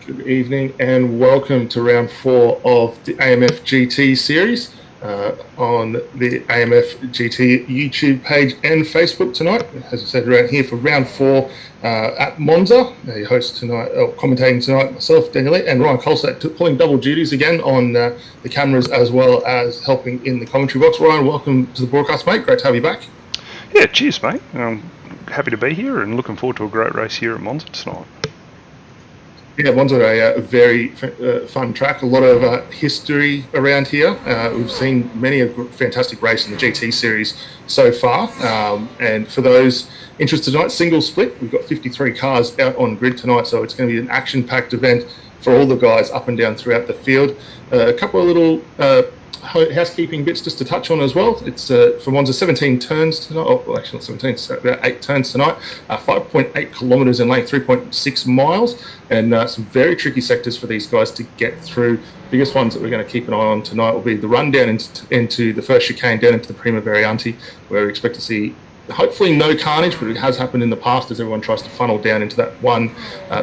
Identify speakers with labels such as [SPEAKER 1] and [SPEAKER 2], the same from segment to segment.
[SPEAKER 1] Good evening and welcome to round 4 of the AMF GTE Series on the AMF GTE YouTube page and Facebook tonight. As I said, around here for round 4 at Monza. Your host tonight, commentating tonight, myself, Daniel Lee, and Ryan Colsett, pulling double duties again on the cameras as well as helping in the commentary box. Ryan, welcome to the broadcast, mate. Great to have you back.
[SPEAKER 2] Yeah, cheers, mate. Happy to be here and looking forward to a great race here at Monza tonight.
[SPEAKER 1] Yeah, Monza, a very fun track. A lot of history around here. We've seen many a fantastic race in the GT series so far. And for those interested tonight, single split. We've got 53 cars out on grid tonight, so it's going to be an action-packed event for all the guys up and down throughout the field. A couple of little housekeeping bits just to touch on as well. It's for Monza 17 turns tonight. Oh, actually not 17, so about 8 turns tonight. 5.8 kilometres in length, 3.6 miles, and some very tricky sectors for these guys to get through. Biggest ones that we're going to keep an eye on tonight will be the run down into the first chicane down into the Prima Variante, where we expect to see hopefully no carnage, but it has happened in the past as everyone tries to funnel down into that one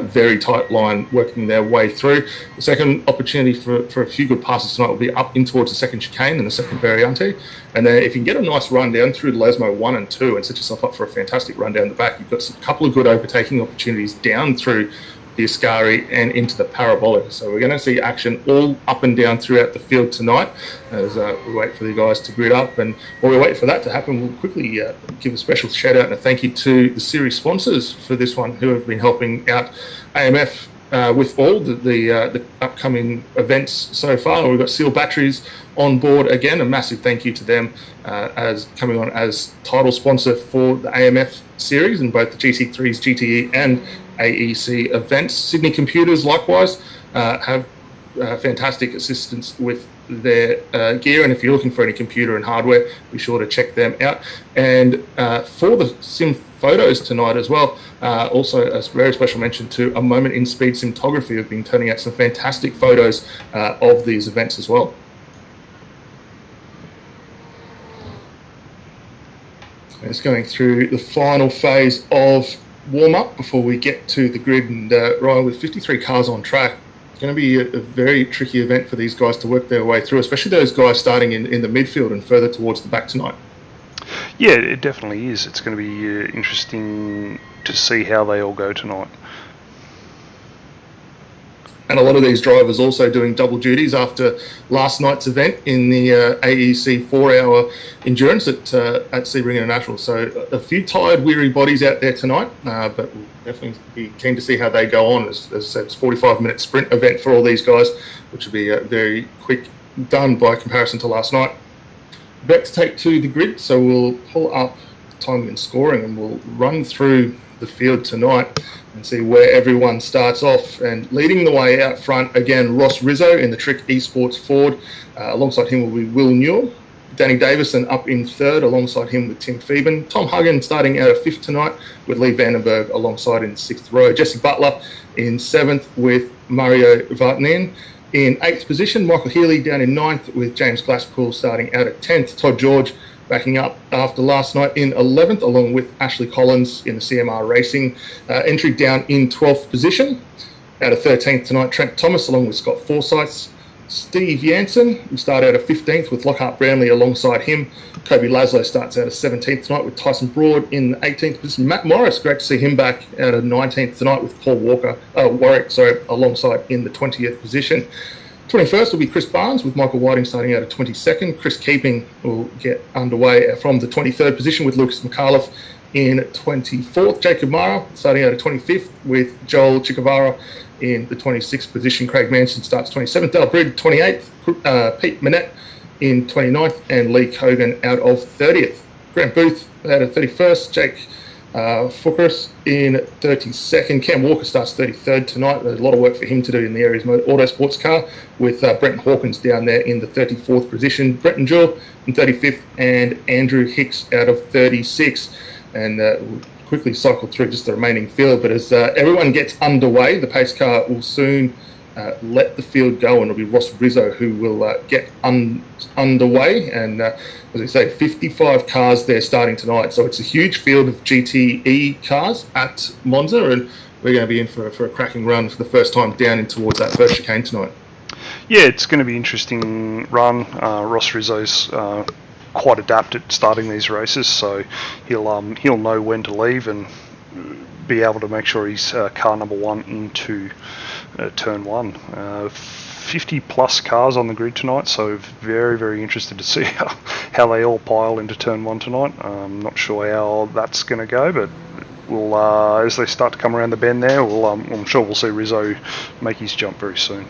[SPEAKER 1] very tight line, working their way through. The second opportunity for a few good passes tonight will be up in towards the second chicane and the second Variante. And then if you can get a nice run down through Lesmo 1 and 2 and set yourself up for a fantastic run down the back, you've got a couple of good overtaking opportunities down through the Ascari and into the Parabolic. So we're going to see action all up and down throughout the field tonight as we wait for the guys to grid up. And while we wait for that to happen, we'll quickly give a special shout out and a thank you to the series sponsors for this one who have been helping out AMF with all the upcoming events so far. We've got Seal Batteries on board again. A massive thank you to them as coming on as title sponsor for the AMF series in both the GT3s, GTE and AEC events. Sydney Computers likewise have fantastic assistance with their gear, and if you're looking for any computer and hardware, be sure to check them out. And for the sim photos tonight as well, also a very special mention to A Moment in Speed Cinematography, who've been turning out some fantastic photos of these events as well. It's going through the final phase of warm-up before we get to the grid, and Ryan, with 53 cars on track, it's going to be a very tricky event for these guys to work their way through, especially those guys starting in the midfield and further towards the back tonight.
[SPEAKER 2] Yeah, it definitely is. It's going to be interesting to see how they all go tonight.
[SPEAKER 1] And a lot of these drivers also doing double duties after last night's event in the AEC 4-hour endurance at Sebring International. So a few tired, weary bodies out there tonight, but we'll definitely be keen to see how they go on. As I said, it's a 45-minute sprint event for all these guys, which will be very quick done by comparison to last night. Back to take to the grid, so we'll pull up timing and scoring and we'll run through the field tonight and see where everyone starts off. And leading the way out front, again, Ross Rizzo in the Trick Esports Ford. Alongside him will be Will Newell. Danny Davison up in third, alongside him with Tim Phoeben. Tom Huggin starting out of fifth tonight with Lee Vandenberg alongside in the sixth row. Jesse Butler in seventh with Mario Vartanian. In eighth position, Michael Healy down in ninth with James Glasspool starting out at 10th. Todd George backing up after last night in 11th, along with Ashley Collins in the CMR Racing. Entry down in 12th position. Out of 13th tonight, Trent Thomas along with Scott Forsyth. Steve Jansen, who started out of 15th with Lockhart Brownlee alongside him. Kobe Laszlo starts out of 17th tonight with Tyson Broad in the 18th position. Matt Morris, great to see him back out of 19th tonight with Paul Warwick, alongside in the 20th position. 21st will be Chris Barnes with Michael Whiting starting out at 22nd. Chris Keeping will get underway from the 23rd position with Lucas McAuliffe in 24th. Jacob Mara starting out at 25th with Joel Chikavara in the 26th position. Craig Manson starts 27th. Dale Brid 28th. Pete Manette in 29th and Lee Cogan out of 30th. Grant Booth out of 31st. Jake Fuckers in 32nd. Cam Walker starts 33rd tonight. There's a lot of work for him to do in the Aries Autosports car with Brenton Hawkins down there in the 34th position. Brenton Jewell in 35th and Andrew Hicks out of 36th. And we'll quickly cycle through just the remaining field. But as everyone gets underway, the pace car will soon let the field go, and it'll be Ross Rizzo who will get underway. And as I say, 55 cars there starting tonight, so it's a huge field of GTE cars at Monza, and we're going to be in for a cracking run for the first time down in towards that first chicane tonight.
[SPEAKER 2] Yeah, it's going to be an interesting run. Ross Rizzo's quite adept at starting these races, so he'll know when to leave and be able to make sure he's car number one into turn one. 50 plus cars on the grid tonight, so very, very interested to see how they all pile into turn one tonight. I'm not sure how that's going to go, but we'll as they start to come around the bend there, I'm sure we'll see Rizzo make his jump very soon.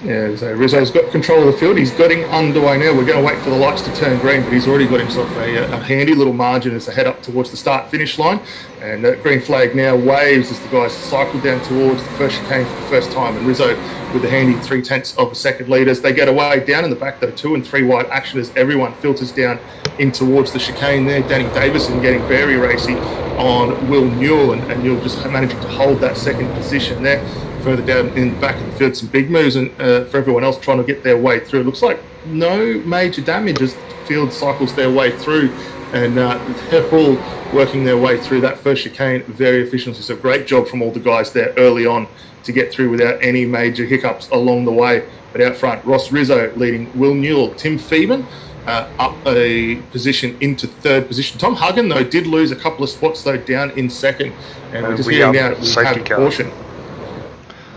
[SPEAKER 1] Yeah, so Rizzo's got control of the field. He's getting underway now. We're going to wait for the lights to turn green, but he's already got himself a handy little margin as they head up towards the start-finish line. And that green flag now waves as the guys cycle down towards the first chicane for the first time. And Rizzo with the handy 0.3 of a second lead as they get away. Down in the back, though, 2 and 3 wide action as everyone filters down in towards the chicane there. Danny Davison getting very racy on Will Newell, and Newell just managing to hold that second position there. Further down in the back of the field, some big moves, and for everyone else trying to get their way through. It looks like no major damage as the field cycles their way through, and they're all working their way through that first chicane very efficiently. So great job from all the guys there early on to get through without any major hiccups along the way. But out front, Ross Rizzo leading Will Newell, Tim Phoeben up a position into third position. Tom Huggan, though, did lose a couple of spots, though, down in second. And we're just hearing now we have a caution.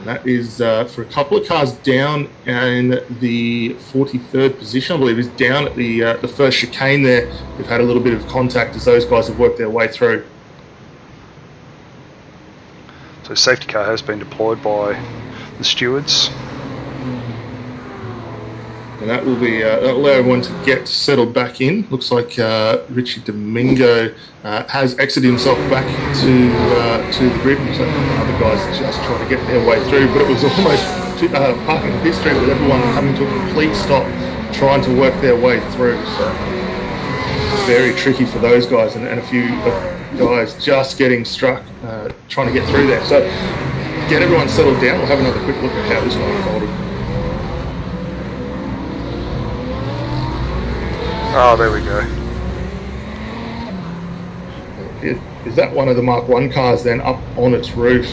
[SPEAKER 1] That is for a couple of cars down in the 43rd position, I believe, is down at the first chicane there. We've had a little bit of contact as those guys have worked their way through.
[SPEAKER 2] So safety car has been deployed by the stewards.
[SPEAKER 1] And that will be that'll allow everyone to get settled back in. Looks like Richie Domingo has exited himself back to the grid. Looks like other guys just trying to get their way through, but it was almost parking the pit street with everyone coming to a complete stop, trying to work their way through. So very tricky for those guys, and a few guys just getting struck trying to get through there. So get everyone settled down. We'll have another quick look at how this one unfolded.
[SPEAKER 2] Oh, there we go.
[SPEAKER 1] Is that one of the Mark 1 cars then up on its roof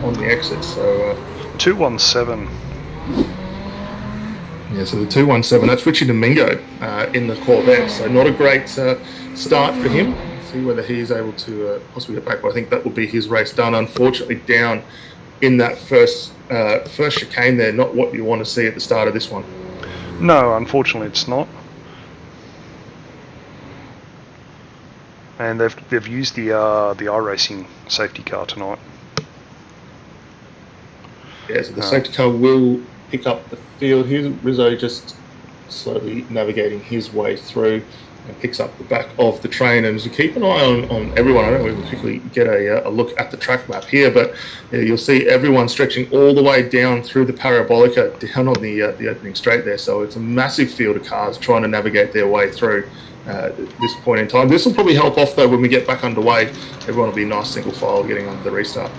[SPEAKER 1] on the exit? So
[SPEAKER 2] 217.
[SPEAKER 1] Yeah, so the 217, that's Richie Domingo in the Corvette. So not a great start for him. Let's see whether he is able to possibly get back, but I think that will be his race done. Unfortunately, down in that first chicane there, not what you want to see at the start of this one.
[SPEAKER 2] No, unfortunately it's not. And they've used the iRacing safety car tonight.
[SPEAKER 1] Yeah, so the safety car will pick up the field. Here's Rizzo just slowly navigating his way through and picks up the back of the train. And as you keep an eye on everyone, I don't know if we can quickly get a look at the track map here, but you'll see everyone stretching all the way down through the Parabolica, down on the opening straight there. So it's a massive field of cars trying to navigate their way through. At this point in time. This will probably help off though when we get back underway. Everyone will be a nice single file getting onto the restart.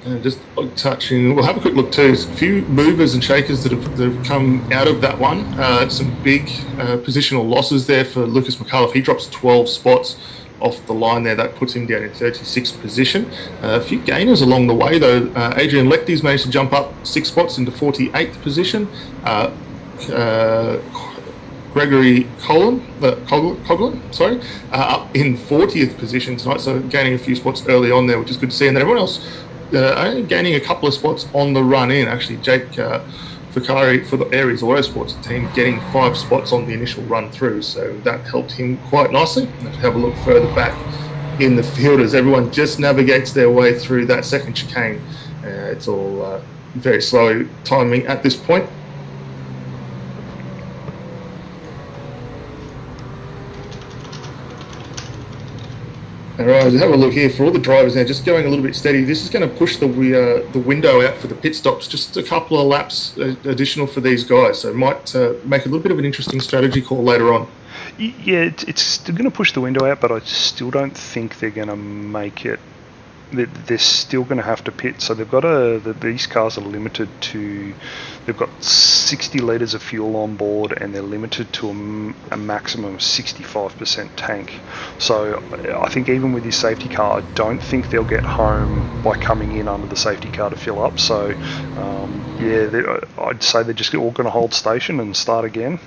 [SPEAKER 1] And just touching, we'll have a quick look too. There's a few movers and shakers that have come out of that one. Some big positional losses there for Lucas McAuliffe. He drops 12 spots off the line there. That puts him down in 36th position. A few gainers along the way though. Adrian Lechty's managed to jump up 6 spots into 48th position. Gregory Coughlin, up in 40th position tonight, so gaining a few spots early on there, which is good to see. And then everyone else only gaining a couple of spots on the run in. Actually, Jake Ficari for the Aries Autosports team getting 5 spots on the initial run through, so that helped him quite nicely. Let's have a look further back in the field as everyone just navigates their way through that second chicane. It's all very slow timing at this point. All right, just have a look here for all the drivers now. Just going a little bit steady. This is going to push the window out for the pit stops. Just a couple of laps additional for these guys, so it might make a little bit of an interesting strategy call later on.
[SPEAKER 2] Yeah, it's still going to push the window out, but I still don't think they're going to make it. They're still going to have to pit. So they've got these cars are limited to. They've got 60 litres of fuel on board, and they're limited to a maximum of 65% tank. So I think even with this safety car, I don't think they'll get home by coming in under the safety car to fill up. So I'd say they're just all going to hold station and start again.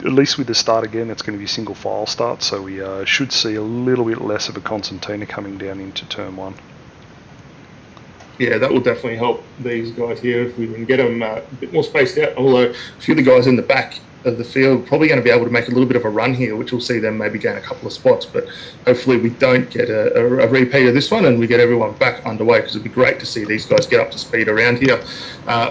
[SPEAKER 2] At least with the start again, it's going to be single file start, so we should see a little bit less of a concertina coming down into turn 1.
[SPEAKER 1] Yeah, that will definitely help these guys here if we can get them a bit more spaced out. Although a few of the guys in the back of the field probably going to be able to make a little bit of a run here, which will see them maybe gain a couple of spots. But hopefully we don't get a repeat of this one and we get everyone back underway, because it'd be great to see these guys get up to speed around here.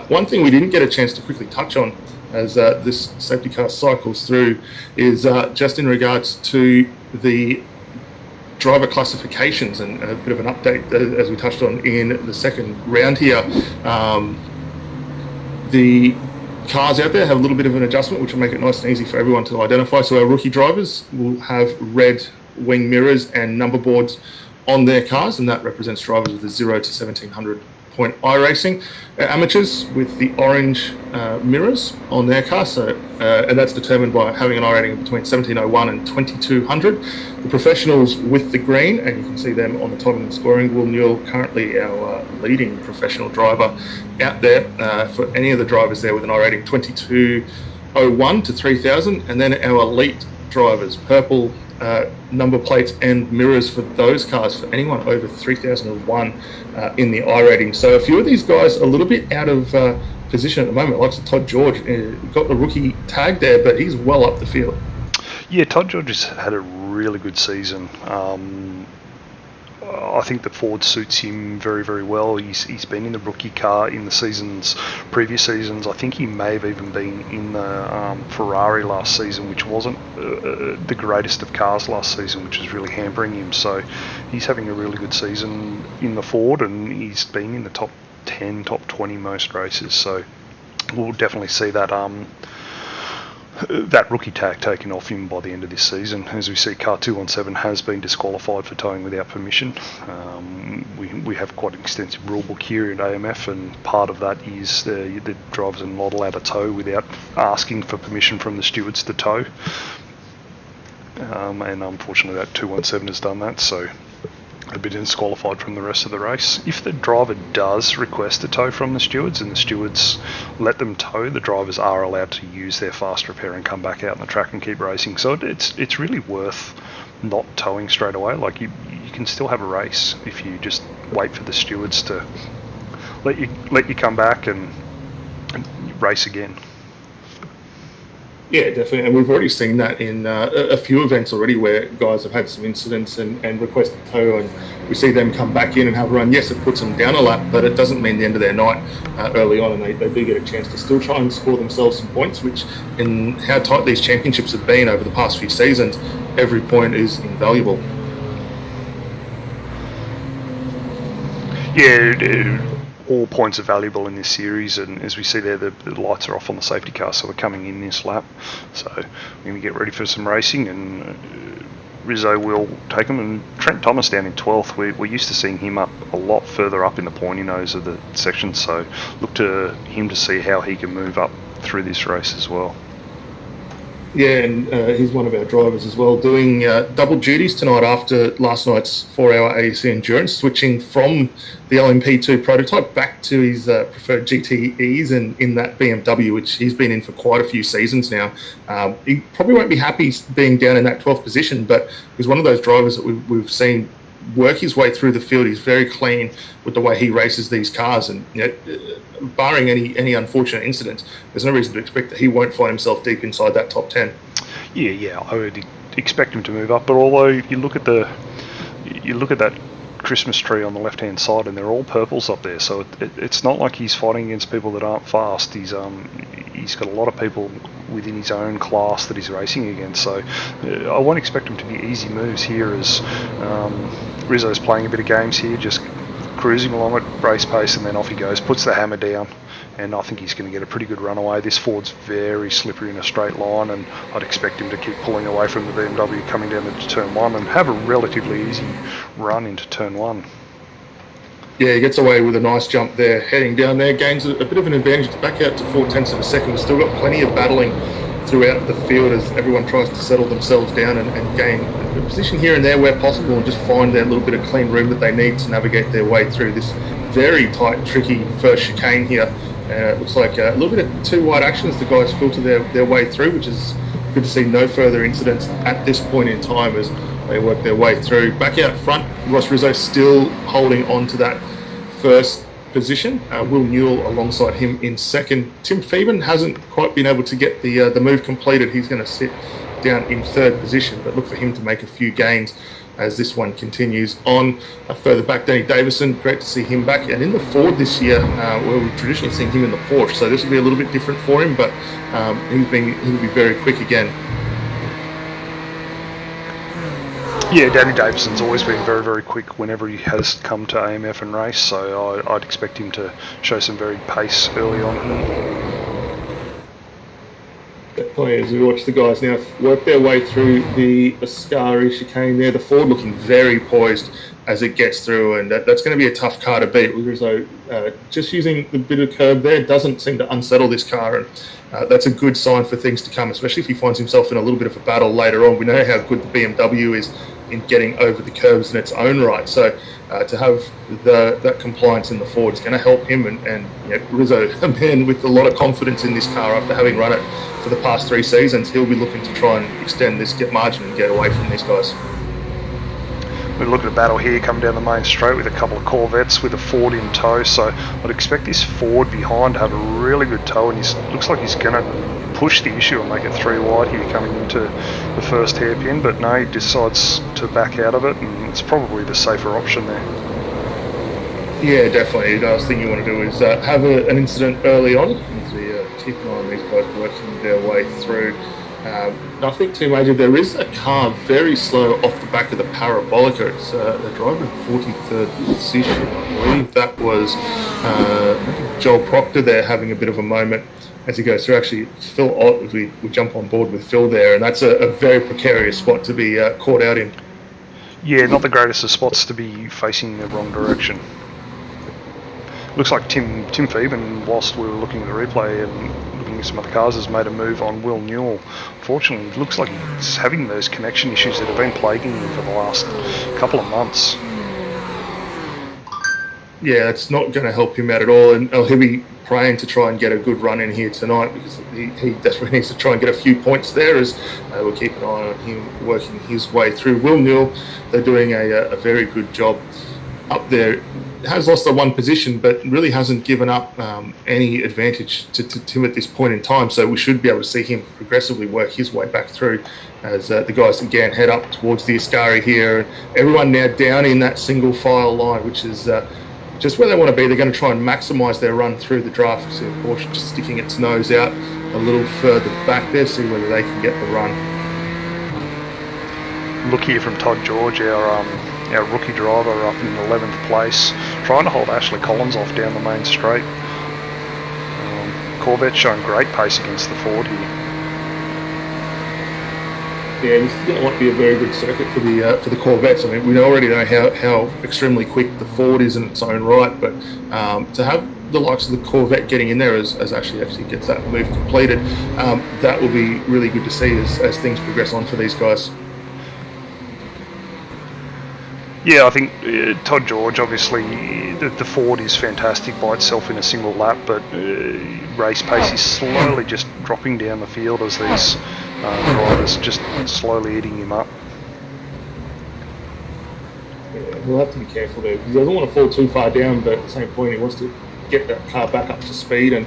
[SPEAKER 1] One thing we didn't get a chance to quickly touch on as this safety car cycles through is just in regards to the driver classifications, and a bit of an update as we touched on in the second round here. The cars out there have a little bit of an adjustment, which will make it nice and easy for everyone to identify. So our rookie drivers will have red wing mirrors and number boards on their cars, and that represents drivers with a 0 to 1700 point iRacing. Amateurs with the orange mirrors on their car, and that's determined by having an I rating of between 1701 and 2200. The professionals with the green, and you can see them on the top of the scoring. Will Newell, currently our leading professional driver out there, for any of the drivers there with an I rating 2201 to 3000, and then our elite drivers, purple number plates and mirrors for those cars for anyone over 3001 in the I rating. So a few of these guys a little bit out of position at the moment, like Todd George, got the rookie tag there, but he's well up the field.
[SPEAKER 2] Yeah, Todd George has had a really good season. I think the Ford suits him very, very well. He's been in the rookie car in the previous seasons. I think he may have even been in the Ferrari last season, which wasn't the greatest of cars last season, which was really hampering him. So he's having a really good season in the Ford, and he's been in the top 10, top 20 most races. So we'll definitely see that rookie tag taken off him by the end of this season. As we see, car 217 has been disqualified for towing without permission. We have quite an extensive rule book here at AMF, and part of that is the drivers are not allowed to tow without asking for permission from the stewards to tow. And unfortunately that 217 has done that, so a bit disqualified from the rest of the race. If the driver does request a tow from the stewards and the stewards let them tow, the drivers are allowed to use their fast repair and come back out on the track and keep racing. So it's really worth not towing straight away. Like you can still have a race if you just wait for the stewards to let you come back and race again.
[SPEAKER 1] Yeah, definitely, and we've already seen that in a few events already where guys have had some incidents and requested tow, and we see them come back in and have a run. Yes, it puts them down a lap, but it doesn't mean the end of their night early on, and they do get a chance to still try and score themselves some points, which, in how tight these championships have been over the past few seasons, every point is invaluable.
[SPEAKER 2] Yeah, all points are valuable in this series, and as we see there, the lights are off on the safety car, so we're coming in this lap. So we're going to get ready for some racing, and Rizzo will take them. And Trent Thomas down in 12th, we're used to seeing him up a lot further up in the pointy nose of the section, so look to him to see how he can move up through this race as well.
[SPEAKER 1] Yeah, and he's one of our drivers as well, doing double duties tonight after last night's 4-hour AEC Endurance, switching from the LMP2 prototype back to his preferred GTEs and in that BMW, which he's been in for quite a few seasons now. He probably won't be happy being down in that 12th position, but he's one of those drivers that we've seen work his way through the field. He's very clean with the way he races these cars, and barring any unfortunate incidents, there's no reason to expect that he won't find himself deep inside that top 10. Yeah,
[SPEAKER 2] I would expect him to move up, but although you look at that Christmas tree on the left-hand side, and they're all purples up there. So it's not like he's fighting against people that aren't fast. He's got a lot of people within his own class that he's racing against. So I won't expect him to be easy moves here, as Rizzo's playing a bit of games here, just cruising along at race pace, and then off he goes, puts the hammer down, and I think he's going to get a pretty good runaway. This Ford's very slippery in a straight line, and I'd expect him to keep pulling away from the BMW coming down into turn 1 and have a relatively easy run into turn 1.
[SPEAKER 1] Yeah, he gets away with a nice jump there, heading down there, gains a bit of an advantage. It's back out to 0.4 of a second. We've still got plenty of battling throughout the field as everyone tries to settle themselves down and gain a position here and there where possible, and just find their little bit of clean room that they need to navigate their way through this very tight, tricky first chicane here. It looks like a little bit of too wide action as the guys filter their way through, which is good to see. No further incidents at this point in time as they work their way through. Back out front, Ross Rizzo still holding on to that first position. Will Newell alongside him in second. Tim Phoeben hasn't quite been able to get the move completed. He's going to sit down in third position, but look for him to make a few gains as this one continues on. Further back, Danny Davison, great to see him back. And in the Ford this year, where we've traditionally seen him in the Porsche, so this will be a little bit different for him, but he'll be very quick again.
[SPEAKER 2] Yeah, Danny Davison's always been very, very quick whenever he has come to AMF and race, so I'd expect him to show some very pace early on here.
[SPEAKER 1] Definitely, as we watch the guys now work their way through the Ascari chicane there, the Ford looking very poised as it gets through, and that's going to be a tough car to beat. So just using the bit of curb there doesn't seem to unsettle this car, and that's a good sign for things to come, especially if he finds himself in a little bit of a battle later on. We know how good the BMW is in getting over the curbs in its own right, so to have that compliance in the Ford is going to help him, and Rizzo, a man with a lot of confidence in this car after having run it for the past 3 seasons, he'll be looking to try and extend this margin and get away from these guys.
[SPEAKER 2] We're looking at a battle here coming down the main straight with a couple of Corvettes with a Ford in tow, so I'd expect this Ford behind to have a really good tow, and he looks like he's going to push the issue and make it 3 wide here coming into the first hairpin, but no, he decides to back out of it, and it's probably the safer option there. Yeah,
[SPEAKER 1] definitely. The last thing you want to do is have an incident early on, as we keep an eye on these guys working their way through. Nothing too major. There is a car very slow off the back of the Parabolica. It's a driver in 43rd position. I believe that was Joel Proctor there having a bit of a moment as he goes through. Actually, Phil Ott, we jump on board with Phil there, and that's a very precarious spot to be caught out in.
[SPEAKER 2] Yeah, not the greatest of spots to be facing the wrong direction. Looks like Tim Phoeben, whilst we were looking at the replay and looking at some other cars, has made a move on Will Newell. Fortunately, it looks like he's having those connection issues that have been plaguing him for the last couple of months.
[SPEAKER 1] Yeah, it's not going to help him out at all, and he'll be praying to try and get a good run in here tonight, because he desperately needs to try and get a few points there, as we'll keep an eye on him working his way through. Will Newell, they're doing a very good job up there. Has lost the one position, but really hasn't given up any advantage to Tim at this point in time, so we should be able to see him progressively work his way back through as the guys again head up towards the Ascari here, and everyone now down in that single file line, which is just where they want to be. They're going to try and maximise their run through the draft. So Porsche just sticking its nose out a little further back there, see whether they can get the run.
[SPEAKER 2] Look here from Todd George, our rookie driver, up in 11th place, trying to hold Ashley Collins off down the main straight. Corvette showing great pace against the Ford here.
[SPEAKER 1] Yeah, this is going to be a very good circuit for the Corvettes. I mean, we already know how extremely quick the Ford is in its own right, but to have the likes of the Corvette getting in there as actually gets that move completed, that will be really good to see as things progress on for these guys.
[SPEAKER 2] Yeah, I think Todd George, obviously, the Ford is fantastic by itself in a single lap, but race pace is slowly just dropping down the field as these drivers just slowly eating him up.
[SPEAKER 1] Yeah, he'll have to be careful there. He doesn't want to fall too far down, but at the same point, he wants to get that car back up to speed and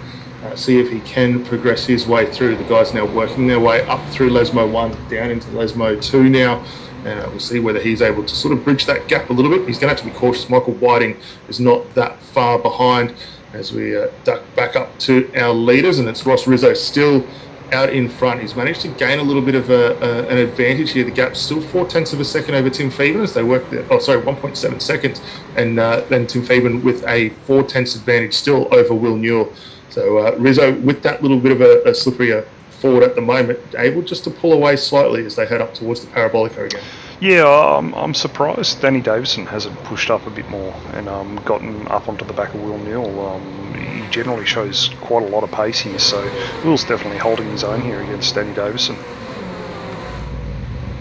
[SPEAKER 1] see if he can progress his way through. The guys now working their way up through Lesmo 1, down into Lesmo 2 now. and we'll see whether he's able to sort of bridge that gap a little bit. He's going to have to be cautious. Michael Whiting is not that far behind as we duck back up to our leaders, and it's Ross Rizzo still out in front. He's managed to gain a little bit of an advantage here. The gap's still 0.4 of a second over Tim Phelan as they work there. 1.7 seconds, and then Tim Phelan with a 0.4 advantage still over Will Newell. So Rizzo with that little bit of a slippery forward at the moment, able just to pull away slightly as they head up towards the Parabolica again.
[SPEAKER 2] Yeah, I'm surprised Danny Davison hasn't pushed up a bit more and gotten up onto the back of Will Newell. He generally shows quite a lot of pace here, so Will's definitely holding his own here against Danny Davison.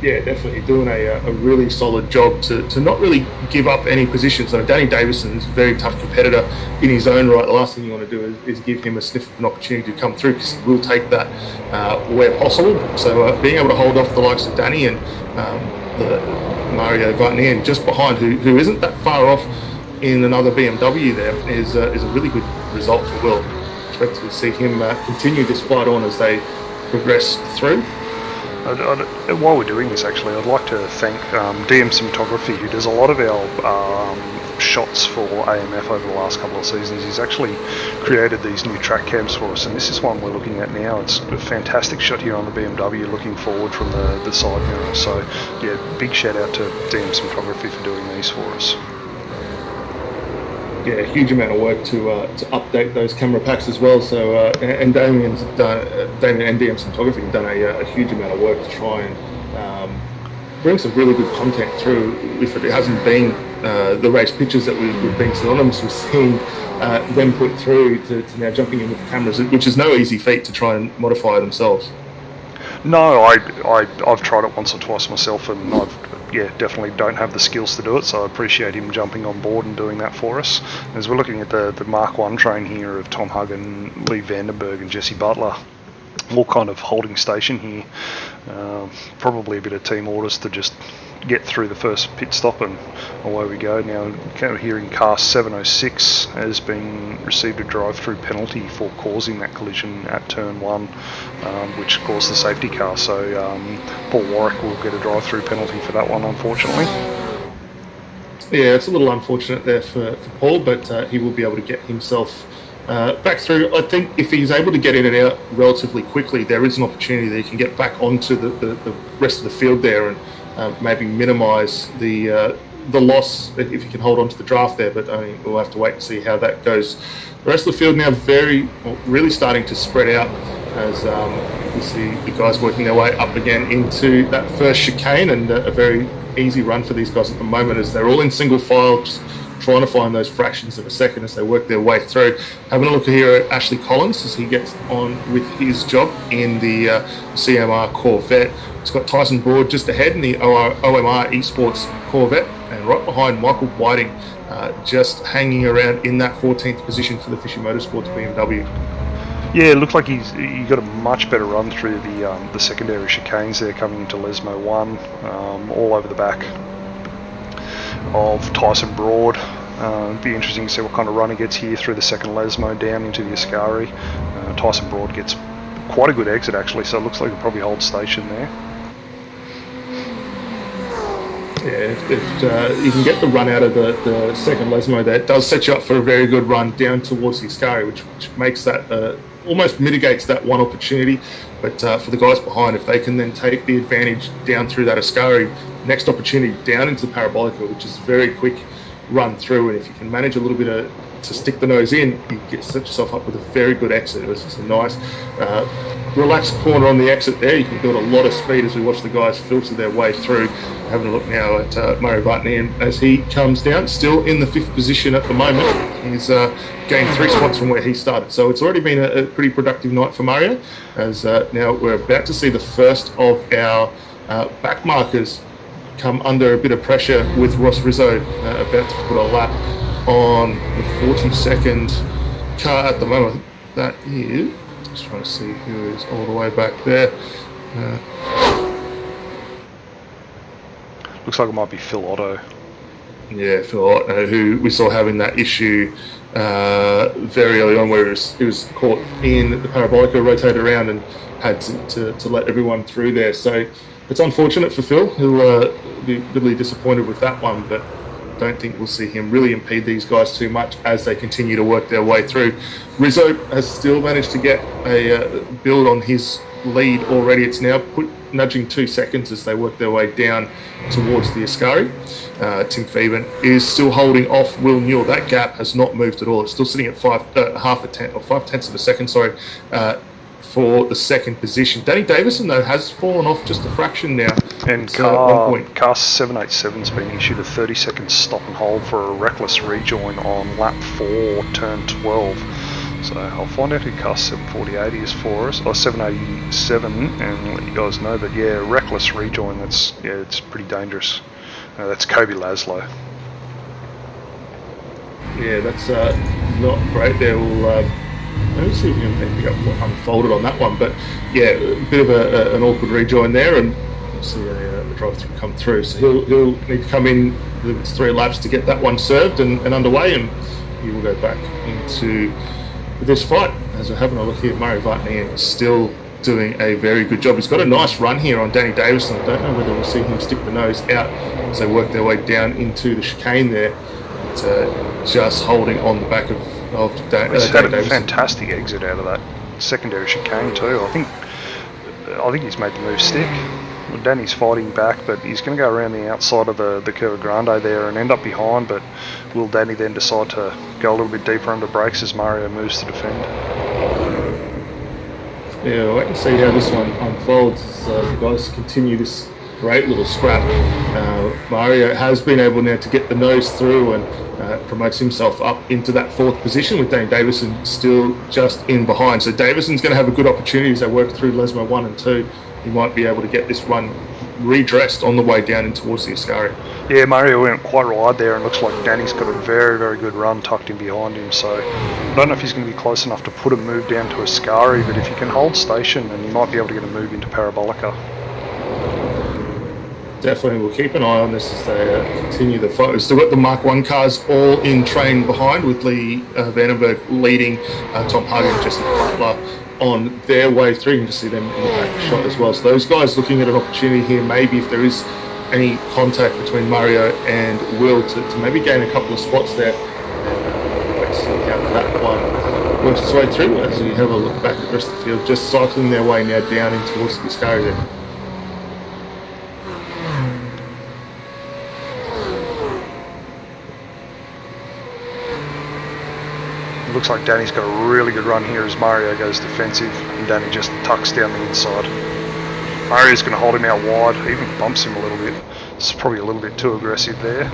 [SPEAKER 1] Yeah, definitely doing a really solid job to not really give up any position. So Danny Davison is a very tough competitor in his own right. The last thing you want to do is give him a sniff of an opportunity to come through, because he will take that where possible. So being able to hold off the likes of Danny and the Mario Vartanian just behind, who isn't that far off in another BMW there, is a really good result for Will. Expect to see him continue this fight on as they progress through.
[SPEAKER 2] While we're doing this, actually, I'd like to thank DM Cinematography, who does a lot of our shots for AMF over the last couple of seasons. He's actually created these new track cams for us, and this is one we're looking at now. It's a fantastic shot here on the BMW, looking forward from the side mirror. So, yeah, big shout out to DM Cinematography for doing these for us.
[SPEAKER 1] Yeah, a huge amount of work to update those camera packs as well. So and Damien and DM Cinematography have done a huge amount of work to try and bring some really good content through. If it hasn't been the race pictures that we've been synonymous with seeing them put through to now jumping in with the cameras, which is no easy feat to try and modify themselves.
[SPEAKER 2] No, I've tried it once or twice myself, and definitely don't have the skills to do it, so I appreciate him jumping on board and doing that for us. As we're looking at the Mark 1 train here of Tom Huggan, Lee Vandenberg and Jesse Butler, all kind of holding station here. Probably a bit of team orders to just get through the first pit stop, and away we go. Now, kind of hearing car 706 has been received a drive-through penalty for causing that collision at turn 1, which caused the safety car. So Paul Warwick will get a drive-through penalty for that one, unfortunately.
[SPEAKER 1] Yeah, it's a little unfortunate there for Paul, but he will be able to get himself back through. I think if he's able to get in and out relatively quickly, there is an opportunity that he can get back onto the rest of the field there and maybe minimise the loss if he can hold on to the draft there. But I mean, we'll have to wait and see how that goes. The rest of the field now really starting to spread out as you see the guys working their way up again into that first chicane, and a very easy run for these guys at the moment as they're all in single file, just trying to find those fractions of a second as they work their way through. Having a look here at Ashley Collins as he gets on with his job in the CMR Corvette. He's got Tyson Broad just ahead in the OMR Esports Corvette, and right behind Michael Whiting, just hanging around in that 14th position for the Fisher Motorsports BMW.
[SPEAKER 2] Yeah, it looked like he got a much better run through the secondary chicanes there coming into Lesmo 1, all over the back of Tyson Broad. It'd be interesting to see what kind of run he gets here through the second Lesmo down into the Ascari. Tyson Broad gets quite a good exit actually, so it looks like he'll probably hold station there.
[SPEAKER 1] Yeah, if you can get the run out of the second Lesmo, that does set you up for a very good run down towards the Ascari, which makes that almost mitigates that one opportunity. But for the guys behind, if they can then take the advantage down through that Ascari, next opportunity down into the Parabolica, which is a very quick run through, and if you can manage a little bit to stick the nose in, you set yourself up with a very good exit. It was just a nice relaxed corner on the exit there. You can build a lot of speed as we watch the guys filter their way through. Having a look now at Mario Vartanian as he comes down, still in the 5th position at the moment. He's gained 3 spots from where he started, so it's already been a pretty productive night for Mario, as now we're about to see the first of our back markers come under a bit of pressure with Ross Rizzo about to put a lap on the 42nd car at the moment. That is, just trying to see who is all the way back there.
[SPEAKER 2] Looks like it might be Phil Otto.
[SPEAKER 1] Yeah, Phil Otto, who we saw having that issue very early on, where he was caught in the Parabolica, rotated around and had to let everyone through there. So it's unfortunate for Phil. He'll be really disappointed with that one, but don't think we'll see him really impede these guys too much as they continue to work their way through. Rizzo has still managed to get a build on his lead already. It's now nudging 2 seconds as they work their way down towards the Ascari. Tim Phelan is still holding off Will Newell. That gap has not moved at all. It's still sitting at 5/10 of a second, for the second position. Danny Davison, though, has fallen off just a fraction now.
[SPEAKER 2] And car 787's been issued a 30-second stop and hold for a reckless rejoin on lap 4, turn 12. So I'll find out who car 748 is for us, or 787, and let you guys know. But yeah, reckless rejoin. It's pretty dangerous. That's Kobe Laszlo.
[SPEAKER 1] Yeah, that's not great there. We'll let's see if we can pick up what unfolded on that one. But yeah, a bit of an awkward rejoin there, and we'll see a drive-through come through. So he'll need to come in with 3 laps to get that one served and underway, and he will go back into this fight. As we're having a look here, Murray Vartanian is still doing a very good job. He's got a nice run here on Danny Davison. I don't know whether we'll see him stick the nose out as they work their way down into the chicane there. But, just holding on the back of Danny
[SPEAKER 2] He's had a
[SPEAKER 1] Davison.
[SPEAKER 2] fantastic exit out of that secondary chicane too. I think he's made the move stick. Well, Danny's fighting back, but he's going to go around the outside of the Curva Grande there and end up behind. But will Danny then decide to go a little bit deeper under brakes as Mario moves to defend?
[SPEAKER 1] Yeah, we'll wait and see how this one unfolds as the guys continue this great little scrap. Mario has been able now to get the nose through and promotes himself up into that 4th position, with Danny Davison still just in behind. So Davison's going to have a good opportunity as they work through Lesmo 1 and 2. He might be able to get this run redressed on the way down and towards the Ascari.
[SPEAKER 2] Yeah, Mario went quite wide there, and looks like Danny's got a very, very good run tucked in behind him. So I don't know if he's going to be close enough to put a move down to Ascari, but if he can hold station, then he might be able to get a move into Parabolica.
[SPEAKER 1] Definitely, we'll keep an eye on this as they continue the fight. We've still got the Mark 1 cars all in train behind, with Lee Vandenberg leading, Tom Hagen and Jesse Butler on their way through. You can just see them in the back shot as well. So those guys looking at an opportunity here, maybe if there is any contact between Mario and Will to maybe gain a couple of spots there. Wait to see how that one works its way through as we have a look back at the rest of the field, just cycling their way now down in towards the Ascari there.
[SPEAKER 2] Looks like Danny's got a really good run here as Mario goes defensive and Danny just tucks down the inside. Mario's going to hold him out wide, even bumps him a little bit. It's probably a little bit too aggressive there.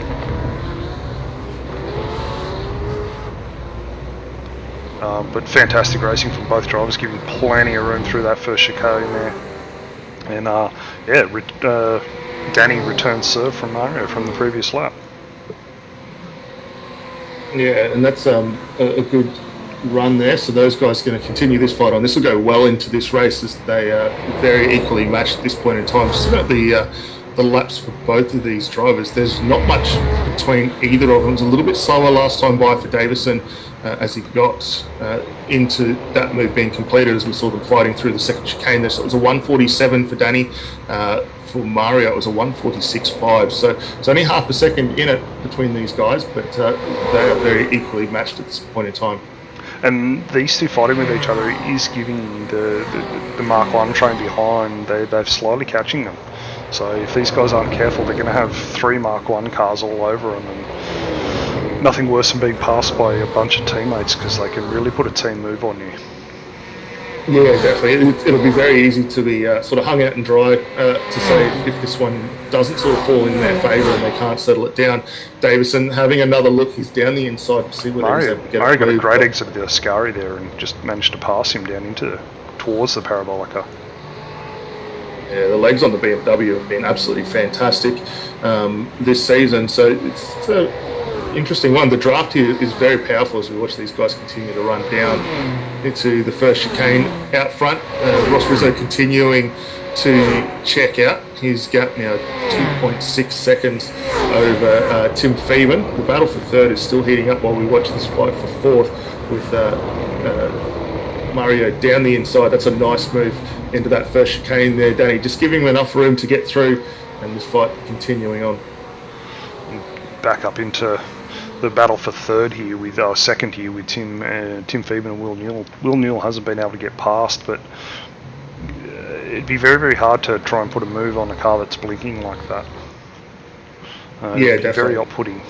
[SPEAKER 2] But fantastic racing from both drivers, giving plenty of room through that first chicane there. And Danny returns serve from Mario from the previous lap.
[SPEAKER 1] Yeah, and that's a good run there. So those guys are going to continue this fight on. This will go well into this race as they are very equally matched at this point in time. Just about the laps for both of these drivers. There's not much between either of them. It was a little bit slower last time by for Davison as he got into that move being completed as we saw them fighting through the second chicane there. So it was a 147 for Danny. For Mario, it was a 146.5. So it's only half a second in it between these guys, but they are very equally matched at this point in time.
[SPEAKER 2] And these two fighting with each other is giving the Mark 1 train behind, they're slowly catching them. So if these guys aren't careful, they're going to have 3 Mark 1 cars all over them, and nothing worse than being passed by a bunch of teammates, because they can really put a team move on you.
[SPEAKER 1] Yeah, definitely. It'll be very easy to be sort of hung out and dry to say if this one doesn't sort of fall in their favour and they can't settle it down. Davison having another look, he's down the inside to see whether he's able to get
[SPEAKER 2] Mario got a great exit of the Ascari there and just managed to pass him down towards the Parabolica.
[SPEAKER 1] Yeah, the legs on the BMW have been absolutely fantastic this season, so it's an interesting one. The draft here is very powerful as we watch these guys continue to run down into the first chicane out front. Ross Rizzo continuing to check out his gap now, 2.6 seconds over Tim Phelan. The battle for third is still heating up while we watch this fight for fourth with Mario down the inside. That's a nice move into that first chicane there, Danny. Just giving him enough room to get through, and this fight continuing on.
[SPEAKER 2] Back up into the battle for second here with Tim Phoebe and Will Newell. Will Newell hasn't been able to get past, but it'd be very, very hard to try and put a move on a car that's blinking like that.
[SPEAKER 1] Yeah, definitely.
[SPEAKER 2] Very off-putting.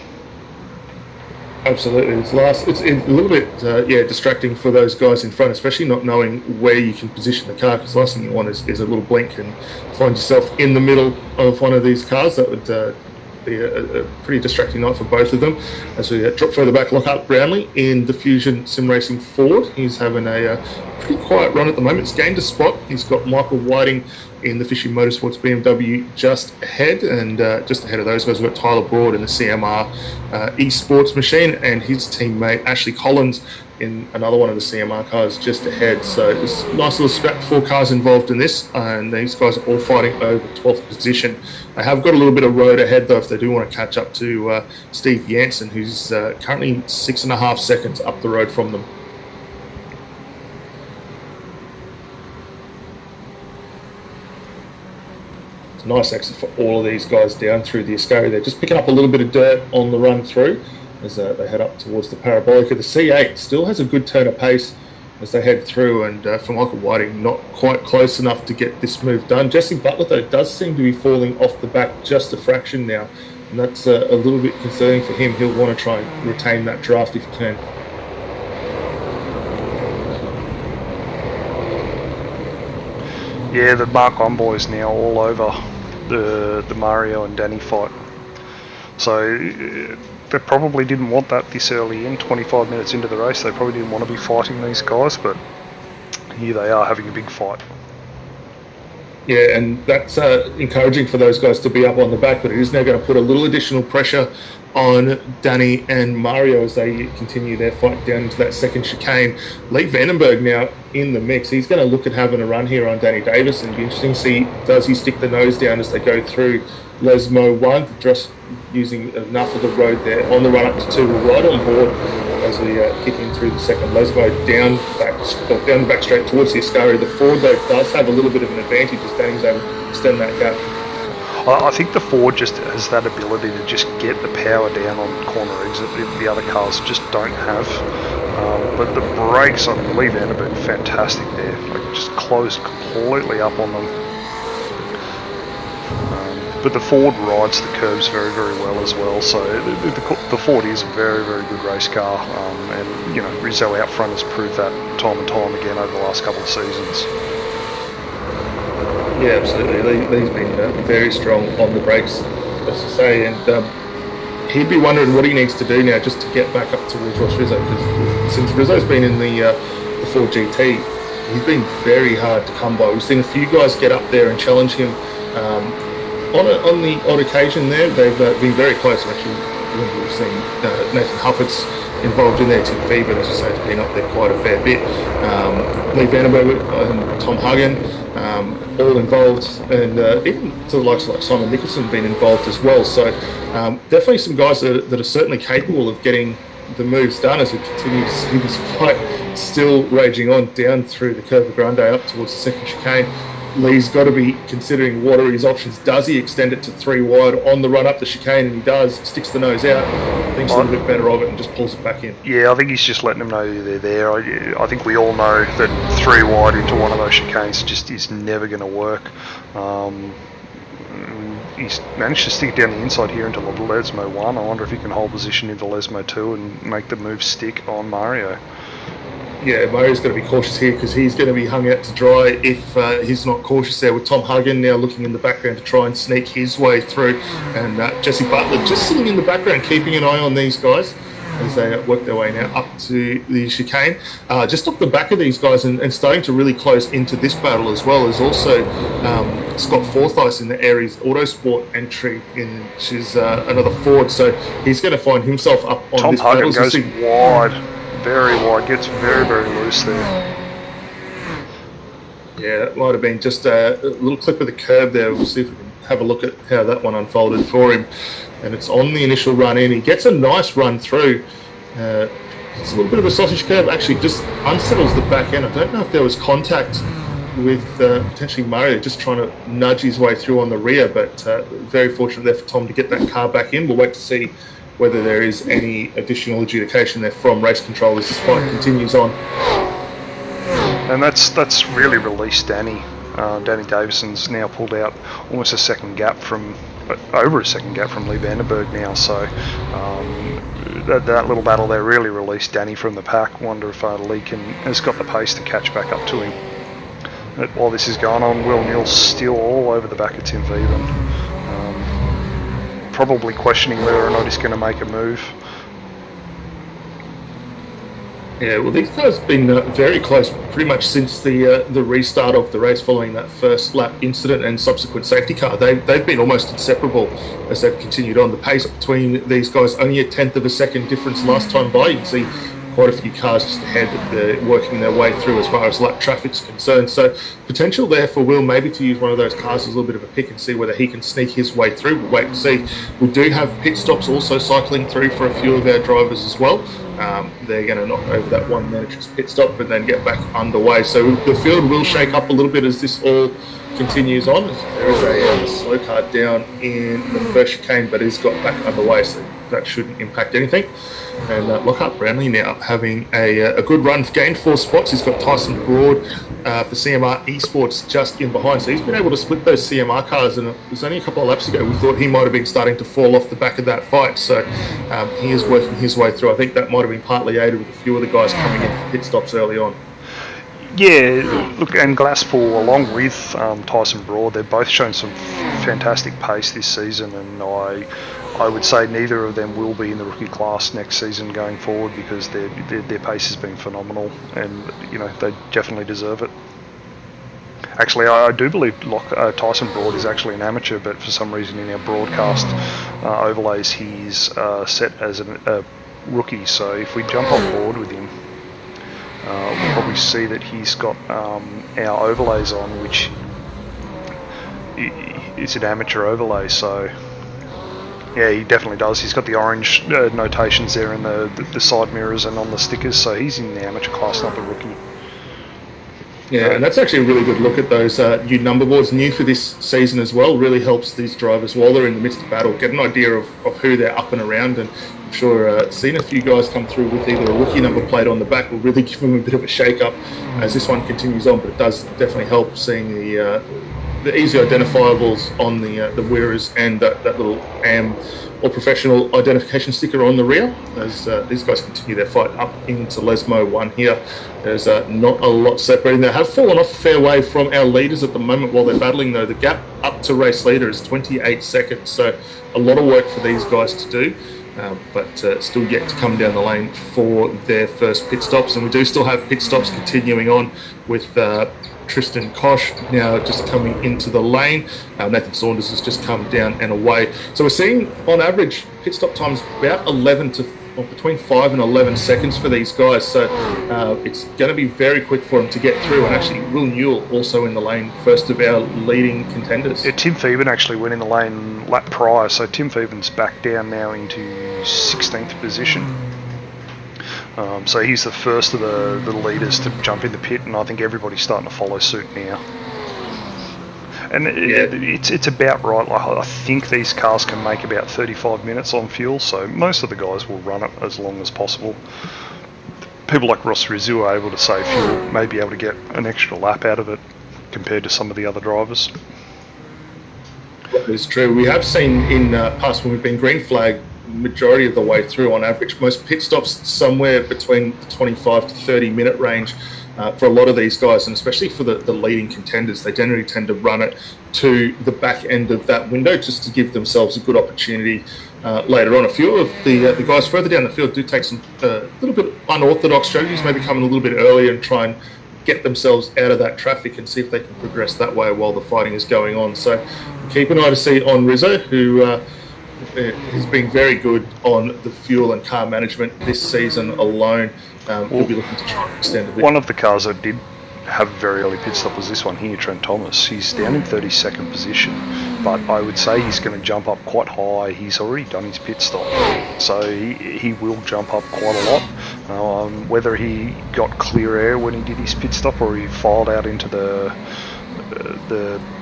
[SPEAKER 1] Absolutely. It's a little bit distracting for those guys in front, especially not knowing where you can position the car, because the last thing you want is a little blink and find yourself in the middle of one of these cars. That would be a pretty distracting night for both of them. As we drop further back, Lockhart Brownlee in the Fusion Sim Racing Ford. He's having a pretty quiet run at the moment. He's gained a spot. He's got Michael Whiting in the Fishy Motorsports BMW just ahead, and just ahead of those guys we've got Tyler Broad in the CMR eSports machine, and his teammate Ashley Collins in another one of the CMR cars just ahead. So it's a nice little scrap, 4 cars involved in this, and these guys are all fighting over 12th position. They have got a little bit of road ahead though if they do want to catch up to Steve Jansen, who's currently 6.5 seconds up the road from them. It's a nice exit for all of these guys down through the Ascari. They're just picking up a little bit of dirt on the run through as they head up towards the Parabolica. The C8 still has a good turn of pace as they head through, and for Michael Whiting, not quite close enough to get this move done. Jesse Butler, though, does seem to be falling off the back just a fraction now, and that's a little bit concerning for him. He'll want to try and retain that draft if he can.
[SPEAKER 2] Yeah, the Mark 1 boys now all over the Mario and Danny fight. So they probably didn't want that this early in, 25 minutes into the race. They probably didn't want to be fighting these guys, but here they are having a big fight.
[SPEAKER 1] Yeah, and that's encouraging for those guys to be up on the back, but it is now going to put a little additional pressure on Danny and Mario as they continue their fight down into that second chicane. Lee Vandenberg now in the mix. He's going to look at having a run here on Danny Davis, and it'll be interesting to see, does he stick the nose down as they go through Lesmo 1, just using enough of the road there on the run up to 2. We're right on board as we kick in through the second. Lesmo down the back straight towards the Ascari. The Ford, though, does have a little bit of an advantage as Danny's able to extend that gap.
[SPEAKER 2] I think the Ford just has that ability to just get the power down on corner exit that the other cars just don't have. But the brakes on Lee Vandenberg, fantastic there. Like, just closed completely up on them. But the Ford rides the curbs very, very well as well. So the Ford is a very, very good race car. And, you know, Rizzo out front has proved that time and time again over the last couple of seasons.
[SPEAKER 1] Yeah, absolutely. Lee's been very strong on the brakes, as I say, and he'd be wondering what he needs to do now just to get back up towards Ross Rizzo, because since Rizzo's been in the Ford GT, he's been very hard to come by. We've seen a few guys get up there and challenge him on the odd occasion there. They've been very close, actually. We've seen Nathan Huppert's involved in there, Tim Phoebe, as I say, has been up there quite a fair bit. Lee Vandenberg and Tom Hagen, all involved, and even to the likes of like Simon Nicholson been involved as well. So definitely some guys that are certainly capable of getting the moves done as we continue to see this fight still raging on down through the Curva Grande up towards the second chicane. Lee's got to be considering what are his options. Does he extend it to 3 wide on the run up the chicane? And he does, sticks the nose out, thinks a little bit better of it and just pulls it back in.
[SPEAKER 2] Yeah, I think he's just letting them know they're there. I think we all know that 3 wide into one of those chicanes just is never going to work. He's managed to stick down the inside here into Lesmo 1. I wonder if he can hold position into Lesmo 2 and make the move stick on Mario.
[SPEAKER 1] Yeah, Mario's got to be cautious here because he's going to be hung out to dry if he's not cautious there, with Tom Hagen now looking in the background to try and sneak his way through, and Jesse Butler just sitting in the background keeping an eye on these guys as they work their way now up to the chicane. Just off the back of these guys and starting to really close into this battle as well is also Scott Forsyth in the Aries Autosport entry, which is another Ford, so he's going to find himself up on
[SPEAKER 2] Tom
[SPEAKER 1] this
[SPEAKER 2] Hagen
[SPEAKER 1] battle.
[SPEAKER 2] goes wide. Very wide, gets very, very loose there. Yeah,
[SPEAKER 1] that might have been just a little clip of the curb there. We'll see if we can have a look at how that one unfolded for him. And it's on the initial run in. He gets a nice run through. It's a little bit of a sausage curve. Actually, just unsettles the back end. I don't know if there was contact with potentially Mario just trying to nudge his way through on the rear, but very fortunate there for Tom to get that car back in. We'll wait to see whether there is any additional adjudication there from race control as this fight continues on.
[SPEAKER 2] And that's really released Danny. Danny Davison's now pulled out almost over a second gap from Lee Vandenberg now, so that little battle there really released Danny from the pack. Wonder if Lee has got the pace to catch back up to him. But while this is going on, Will Newell's still all over the back of Tim Veven, probably questioning whether or not he's going to make a move.
[SPEAKER 1] Yeah, well, these guys have been very close pretty much since the restart of the race following that first lap incident and subsequent safety car. They've been almost inseparable as they've continued on. The pace between these guys, only a tenth of a second difference last time by. You can see quite a few cars just ahead that they're working their way through as far as lap traffic's concerned. So potential there for Will maybe to use one of those cars as a little bit of a pick and see whether he can sneak his way through. We'll wait and see. We do have pit stops also cycling through for a few of our drivers as well. They're going to knock over that 1 minute's pit stop and then get back underway. So the field will shake up a little bit as this all continues on. There is a slow car down in the first chicane, but it's got back underway, so that shouldn't impact anything. And Lockhart Brownlee now having a good run, gained 4 spots. He's got Tyson Broad for CMR Esports just in behind, so he's been able to split those CMR cars, and it was only a couple of laps ago we thought he might have been starting to fall off the back of that fight, so he is working his way through. I think that might have been partly aided with a few of the guys coming in for pit stops early on.
[SPEAKER 2] Yeah, look, and Glasspool along with Tyson Broad, they've both shown some fantastic pace this season, and I would say neither of them will be in the rookie class next season going forward because their pace has been phenomenal, and they definitely deserve it. Actually, I do believe Tyson Broad is actually an amateur, but for some reason in our broadcast overlays he's set as a rookie. So if we jump on board with him, we'll probably see that he's got our overlays on, which is an amateur overlay. So yeah, he definitely does. He's got the orange notations there in the side mirrors and on the stickers, so he's in the amateur class, not the rookie.
[SPEAKER 1] Yeah, and that's actually a really good look at those new number boards, new for this season as well. Really helps these drivers while they're in the midst of battle get an idea of who they're up and around. And I'm sure seeing a few guys come through with either a rookie number plate on the back will really give them a bit of a shake-up as this one continues on. But it does definitely help seeing the easy identifiables on the wearers and that little AM or professional identification sticker on the rear as these guys continue their fight up into Lesmo 1 here. There's not a lot separating. They have fallen off a fair way from our leaders at the moment while they're battling, though. The gap up to race leader is 28 seconds, so a lot of work for these guys to do, but still yet to come down the lane for their first pit stops. And we do still have pit stops continuing on with Tristan Koch now just coming into the lane. Nathan Saunders has just come down and away. So we're seeing on average pit stop times about between 5 and 11 seconds for these guys. So it's going to be very quick for them to get through. And actually, Will Newell also in the lane, first of our leading contenders.
[SPEAKER 2] Yeah, Tim Phoeben actually went in the lane lap prior, so Tim Phoeben's back down now into 16th position. So he's the first of the leaders to jump in the pit, and I think everybody's starting to follow suit now. And it's about right. Like, I think these cars can make about 35 minutes on fuel, so most of the guys will run it as long as possible. People like Ross Rizzo are able to save fuel, may be able to get an extra lap out of it compared to some of the other drivers.
[SPEAKER 1] It's true. We have seen in past when we've been green flag majority of the way through on average. Most pit stops somewhere between the 25 to 30 minute range for a lot of these guys, and especially for the leading contenders. They generally tend to run it to the back end of that window just to give themselves a good opportunity later on. A few of the guys further down the field do take some little bit unorthodox strategies, maybe come in a little bit earlier and try and get themselves out of that traffic and see if they can progress that way while the fighting is going on. So keep an eye to see on Rizzo, who has been very good on the fuel and car management this season alone. He'll be looking to try and extend a bit.
[SPEAKER 2] One of the cars that did have a very early pit stop was this one here, Trent Thomas. He's down in 32nd position, but I would say he's going to jump up quite high. He's already done his pit stop, so he will jump up quite a lot. Whether he got clear air when he did his pit stop or he filed out into the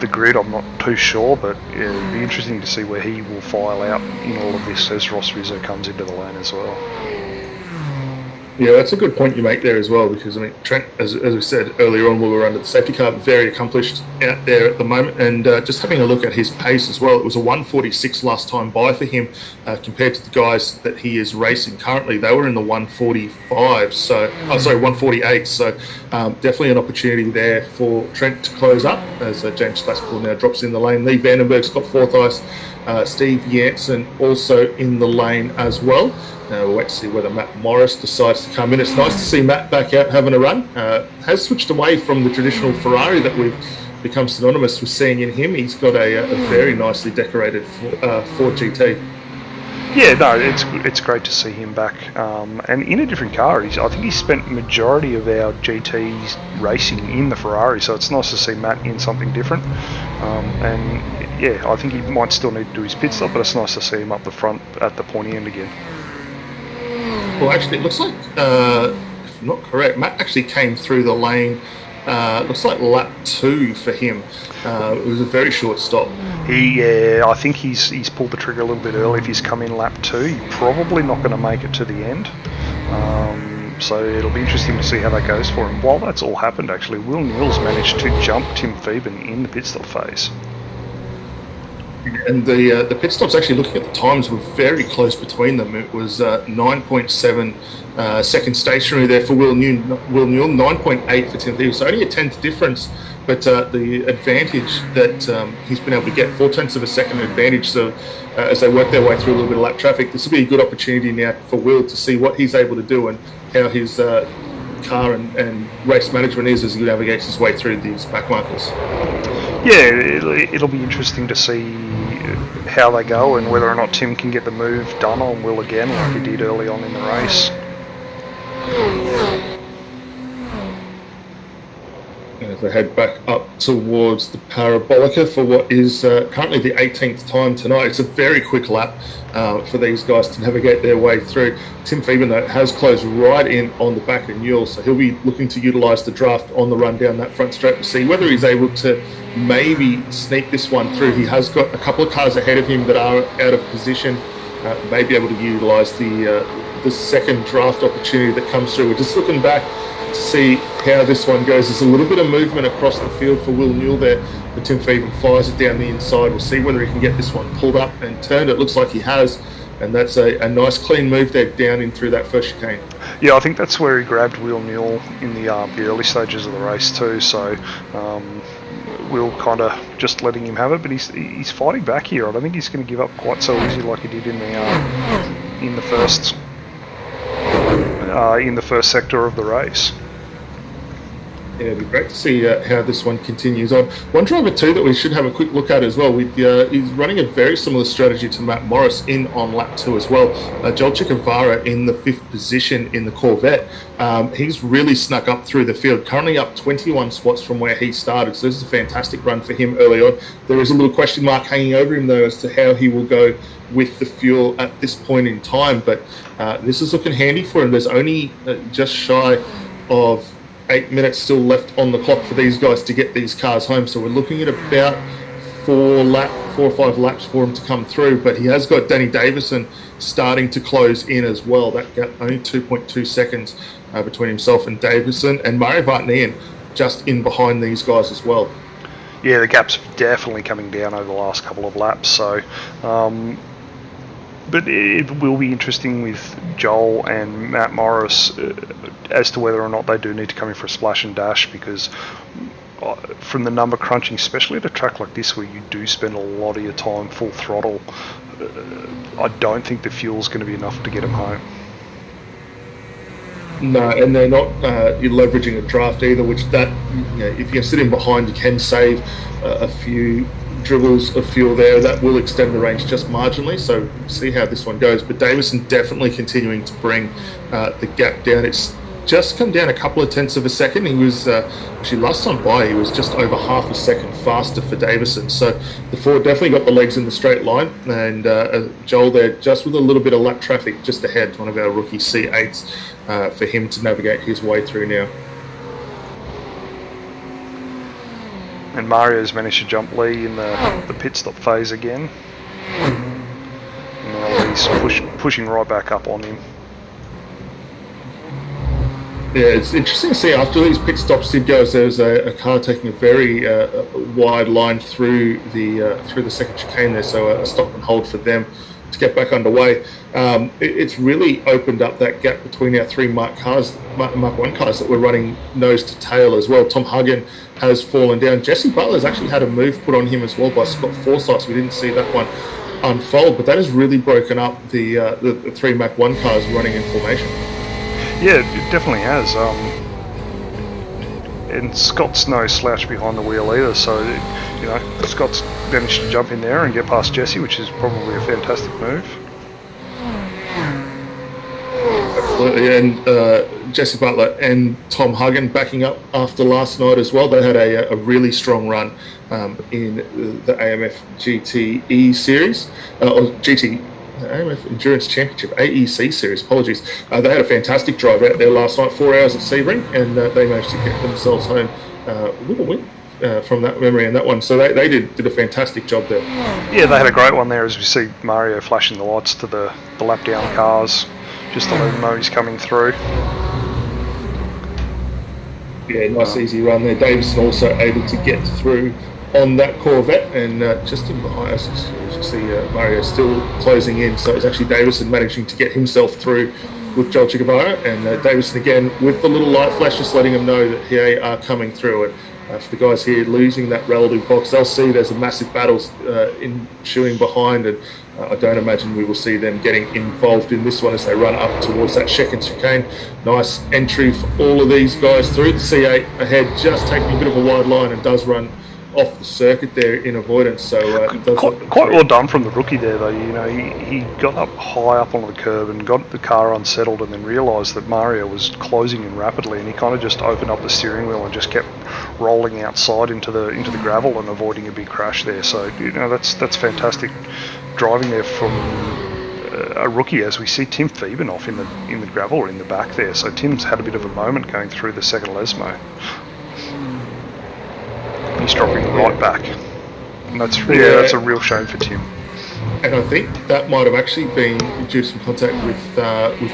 [SPEAKER 2] grid, I'm not too sure, but it'll be interesting to see where he will file out in all of this as Ross Rizzo comes into the lane as well.
[SPEAKER 1] Yeah, that's a good point you make there as well, because I mean, Trent, as we said earlier on, we were under the safety car, very accomplished out there at the moment, and just having a look at his pace as well, it was a 146 last time by for him, compared to the guys that he is racing currently. They were in the 145, 148, so definitely an opportunity there for Trent to close up, as James Glasspool now drops in the lane. Lee Vandenberg's got fourth ice, Steve Janssen also in the lane as well. We'll wait to see whether Matt Morris decides to come in. It's nice to see Matt back out having a run. Has switched away from the traditional Ferrari that we've become synonymous with seeing in him. He's got a very nicely decorated Ford GT.
[SPEAKER 2] Yeah, no, it's great to see him back, and in a different car. I think he spent the majority of our GTs racing in the Ferrari, so it's nice to see Matt in something different. And yeah, I think he might still need to do his pit stop, but it's nice to see him up the front at the pointy end again.
[SPEAKER 1] Well, actually, it looks like, if I'm not correct, Matt actually came through the lane. Looks like lap 2 for him. It was a very short stop.
[SPEAKER 2] I think he's pulled the trigger a little bit early. If he's come in lap 2, he's probably not going to make it to the end. So it'll be interesting to see how that goes for him. While that's all happened, actually, Will Newell's managed to jump Tim Phoeben in the pit stop phase.
[SPEAKER 1] And the pit stops, actually looking at the times, were very close between them. It was 9.7 seconds stationary there for Will Newell, 9.8 for Tim Phoeben. So only a 10th difference, but the advantage that he's been able to get, 0.4 of a second advantage. So as they work their way through a little bit of lap traffic, this will be a good opportunity now for Will to see what he's able to do and how his car and race management is as he navigates his way through these back markers.
[SPEAKER 2] Yeah, it'll be interesting to see how they go and whether or not Tim can get the move done on Will again like he did early on in the race.
[SPEAKER 1] As they head back up towards the Parabolica for what is currently the 18th time tonight. It's a very quick lap for these guys to navigate their way through. Tim Phoeben, though, has closed right in on the back of Newell, so he'll be looking to utilise the draft on the run down that front straight to see whether he's able to maybe sneak this one through. He has got a couple of cars ahead of him that are out of position, may be able to utilise the second draft opportunity that comes through. We're just looking back to see how this one goes. There's a little bit of movement across the field for Will Newell there, but Tim Phoeben fires it down the inside. We'll see whether he can get this one pulled up and turned. It looks like he has, and that's a nice clean move there down in through that first chicane. Yeah,
[SPEAKER 2] I think that's where he grabbed Will Newell in the early stages of the race too, so Will kind of just letting him have it, but he's fighting back here. I don't think he's going to give up quite so easy like he did in the first sector of the race.
[SPEAKER 1] Yeah, it'd be great to see how this one continues on. One driver too that we should have a quick look at as well. He's running a very similar strategy to Matt Morris in on lap 2 as well. Joel Chikavara in the 5th position in the Corvette. He's really snuck up through the field, currently up 21 spots from where he started. So this is a fantastic run for him early on. There is a little question mark hanging over him though as to how he will go with the fuel at this point in time. But this is looking handy for him. There's only just shy of 8 minutes still left on the clock for these guys to get these cars home. So we're looking at about 4 or 5 laps for him to come through. But he has got Danny Davison starting to close in as well. That gap only 2.2 seconds between himself and Davison, and Mario Vartanian just in behind these guys as well.
[SPEAKER 2] Yeah, the gap's definitely coming down over the last couple of laps. So, but it will be interesting with Joel and Matt Morris as to whether or not they do need to come in for a splash and dash, because from the number crunching, especially at a track like this where you do spend a lot of your time full throttle, I don't think the fuel's going to be enough to get them home.
[SPEAKER 1] No, and they're not you're leveraging a draft either, which that, if you can sit in behind, you can save a few dribbles of fuel there. That will extend the range just marginally, so see how this one goes. But Davison definitely continuing to bring the gap down. It's just come down a couple of tenths of a second. He was actually last time by, he was just over half a second faster for Davison. So the Ford definitely got the legs in the straight line, and Joel there just with a little bit of lap traffic just ahead, one of our rookie C8s, for him to navigate his way through now.
[SPEAKER 2] And Mario's managed to jump Lee in the pit stop phase again. And now Lee's pushing right back up on him.
[SPEAKER 1] Yeah, it's interesting to see after these pit stops did go, there was a car taking a very wide line through the second chicane there, so a stop and hold for them to get back underway. It's really opened up that gap between our three Mark 1 cars that were running nose to tail as well. Tom Huggin has fallen down. Jesse Butler's actually had a move put on him as well by Scott Forsyth. We didn't see that one unfold, but that has really broken up the three Mach 1 cars running in formation.
[SPEAKER 2] Yeah, it definitely has. And Scott's no slouch behind the wheel either, so Scott's managed to jump in there and get past Jesse, which is probably a fantastic move.
[SPEAKER 1] Absolutely, and Jesse Butler and Tom Huggin backing up after last night as well. They had a really strong run in the AMF GTE Series, or AMF Endurance Championship, AEC Series, apologies. They had a fantastic drive out there last night, 4 hours at Sebring, and they managed to get themselves home with a win from that memory and that one. So they did a fantastic job there.
[SPEAKER 2] Yeah, they had a great one there, as we see Mario flashing the lights to the lap down cars, just to let them know he's coming through.
[SPEAKER 1] Yeah, nice easy run there. Davison also able to get through on that Corvette, and just in behind us, you see Mario still closing in. So it's actually Davison managing to get himself through with Joel Chiguevara, and Davison again with the little light flash, just letting him know that they are coming through. And for the guys here losing that relative box, they'll see there's a massive battle ensuing behind, and I don't imagine we will see them getting involved in this one as they run up towards that second chicane. Nice entry for all of these guys through. The C8 ahead, just taking a bit of a wide line, and does run off the circuit there in avoidance. So
[SPEAKER 2] quite well done from the rookie there, though. He got up high up on the curb and got the car unsettled, and then realised that Mario was closing in rapidly, and he kind of just opened up the steering wheel and just kept rolling outside into the gravel and avoiding a big crash there. So that's fantastic driving there from a rookie, as we see Tim Fiebenoff in the gravel or in the back there. So Tim's had a bit of a moment going through the second Lesmo. He's dropping right back, and that's a real shame for Tim.
[SPEAKER 1] And I think that might have actually been due to some contact with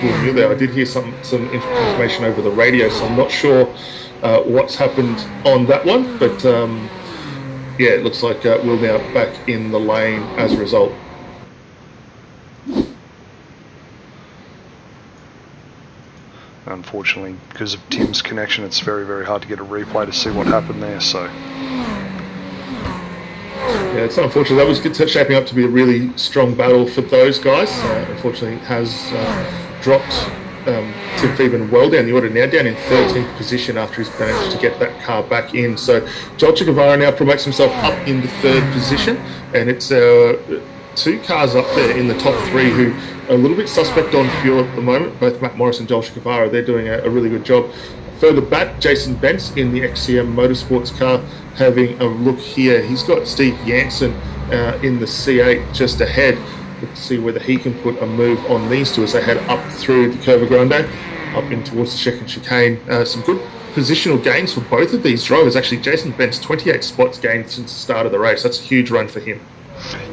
[SPEAKER 1] Will Muir there. I did hear some information over the radio, so I'm not sure what's happened on that one. But it looks like Will now back in the lane as a result.
[SPEAKER 2] Unfortunately, because of Tim's connection, it's very, very hard to get a replay to see what happened there. So.
[SPEAKER 1] Yeah, it's unfortunate. That was shaping up to be a really strong battle for those guys. Unfortunately, it has dropped Tim Fieben well down the order, now down in 13th position after he's managed to get that car back in. So Joel Chiguevara now promotes himself up into third position, and it's two cars up there in the top three who are a little bit suspect on fuel at the moment. Both Matt Morris and Joel Chiguevara, they're doing a really good job. Further back, Jason Bentz in the XCM Motorsports car having a look here. He's got Steve Janssen in the C8 just ahead. Let's see whether he can put a move on these two as they head up through the Curva Grande, up in towards the second chicane. Some good positional gains for both of these drivers. Actually, Jason Bentz, 28 spots gained since the start of the race. That's a huge run for him.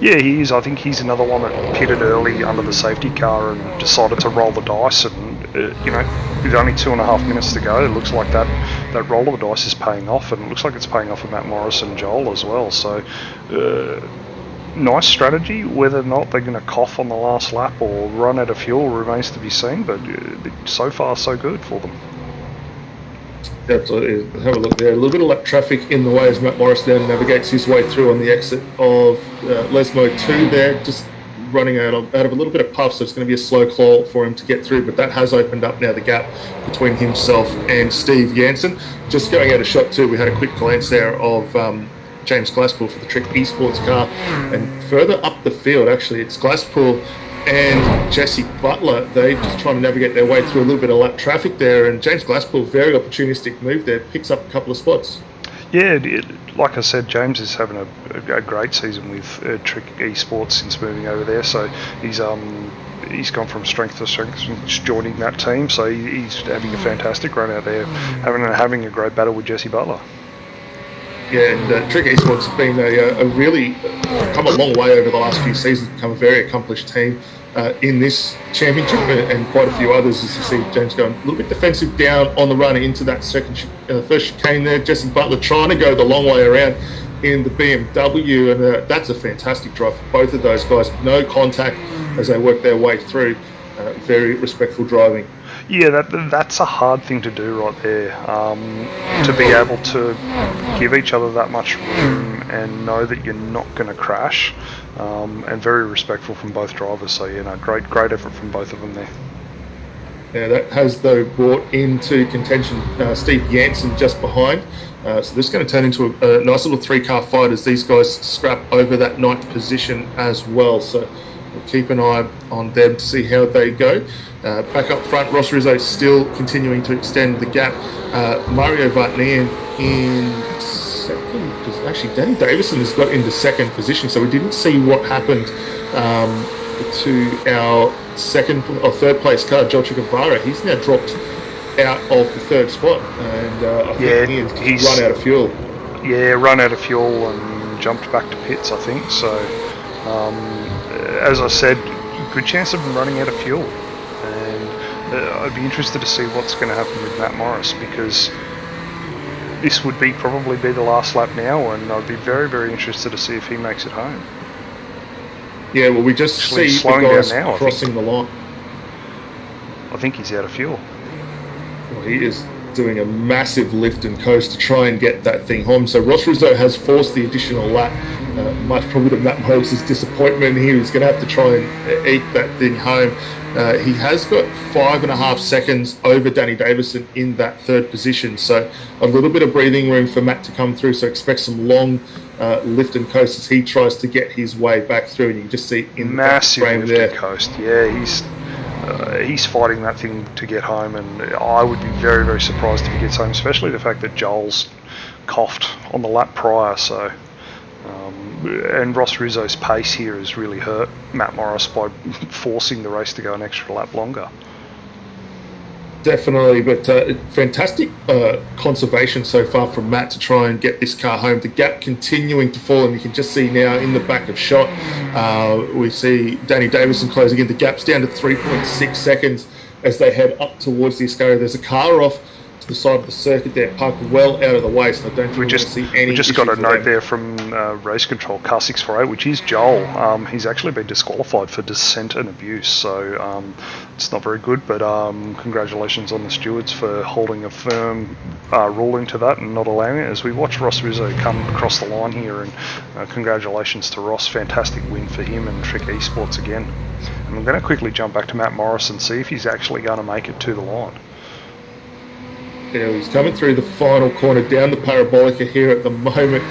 [SPEAKER 2] Yeah, he is. I think he's another one that pitted early under the safety car and decided to roll the dice. And with only 2.5 minutes to go, it looks like that roll of the dice is paying off, and it looks like it's paying off for Matt Morris and Joel as well. So, nice strategy. Whether or not they're going to cough on the last lap or run out of fuel remains to be seen. But so far, so good for them.
[SPEAKER 1] Absolutely. Have a look there. A little bit of lap traffic in the way as Matt Morris now navigates his way through on the exit of Lesmo 2 there, just running out of a little bit of puff, so it's going to be a slow claw for him to get through, but that has opened up now the gap between himself and Steve Janssen. Just going out of shot too, we had a quick glance there of James Glasspool for the Trick Esports car, and further up the field, actually, it's Glasspool and Jesse Butler, they just trying to navigate their way through a little bit of lap traffic there, and James Glasspool, very opportunistic move there, picks up a couple of spots.
[SPEAKER 2] Yeah, like I said, James is having a great season with Trick Esports since moving over there. So he's gone from strength to strength since joining that team. So he's having a fantastic run out there, having a great battle with Jesse Butler.
[SPEAKER 1] Yeah, and Trick Esports has been a really come a long way over the last few seasons, become a very accomplished team in this championship, and quite a few others, as you see James going a little bit defensive down on the run into that first chicane there. Jesse Butler trying to go the long way around in the BMW, and that's a fantastic drive for both of those guys. No contact as they work their way through. Very respectful driving.
[SPEAKER 2] Yeah, that's a hard thing to do right there. To be able to give each other that much room and know that you're not going to crash, and very respectful from both drivers. So great effort from both of them there.
[SPEAKER 1] Yeah, that has though brought into contention Steve Jansen just behind. So this is going to turn into a nice little 3-car fight as these guys scrap over that 9th position as well. So we'll keep an eye on them to see how they go. Back up front, Ross Rizzo still continuing to extend the gap. Mario Vartnian in second. Actually, Danny Davison has got into second position, so we didn't see what happened to our second or third place car, Joel Guevara. He's now dropped out of the third spot, and I think he's run out of fuel.
[SPEAKER 2] Yeah, run out of fuel and jumped back to pits, I think. So, as I said, good chance of him running out of fuel. I'd be interested to see what's going to happen with Matt Morris, because this would probably be the last lap now, and I'd be very, very interested to see if he makes it home.
[SPEAKER 1] Yeah, well, we just see the guys crossing the line.
[SPEAKER 2] I think he's out of fuel.
[SPEAKER 1] Well, he is doing a massive lift and coast to try and get that thing home. So Ross Rizzo has forced the additional lap, much probably to Matt Morris's disappointment. He was going to have to try and eke that thing home. He has got 5.5 seconds over Danny Davison in that third position, so a little bit of breathing room for Matt to come through. So expect some long lift and coast as he tries to get his way back through, and you can just see in
[SPEAKER 2] massive
[SPEAKER 1] that frame
[SPEAKER 2] lift
[SPEAKER 1] there.
[SPEAKER 2] And coast. Yeah, he's fighting that thing to get home, and I would be very, very surprised if he gets home, especially the fact that Joel's coughed on the lap prior. So. And Ross Rizzo's pace here has really hurt Matt Morris by forcing the race to go an extra lap longer.
[SPEAKER 1] Definitely, but fantastic conservation so far from Matt to try and get this car home. The gap continuing to fall, and you can just see now in the back of shot, we see Danny Davison closing in. The gap's down to 3.6 seconds as they head up towards the Ascari. There's a car off to the side of the circuit there, parked well out of the way, so I don't think see any.
[SPEAKER 2] We just got a note there from race control car 648, which is Joel. He's actually been disqualified for dissent and abuse, so it's not very good, but congratulations on the stewards for holding a firm ruling to that and not allowing it, as we watch Ross Rizzo come across the line here, and congratulations to Ross. Fantastic win for him and Trick Esports again. And I'm going to quickly jump back to Matt Morris and see if he's actually going to make it to the line.
[SPEAKER 1] Yeah, he's coming through the final corner down the Parabolica here at the moment.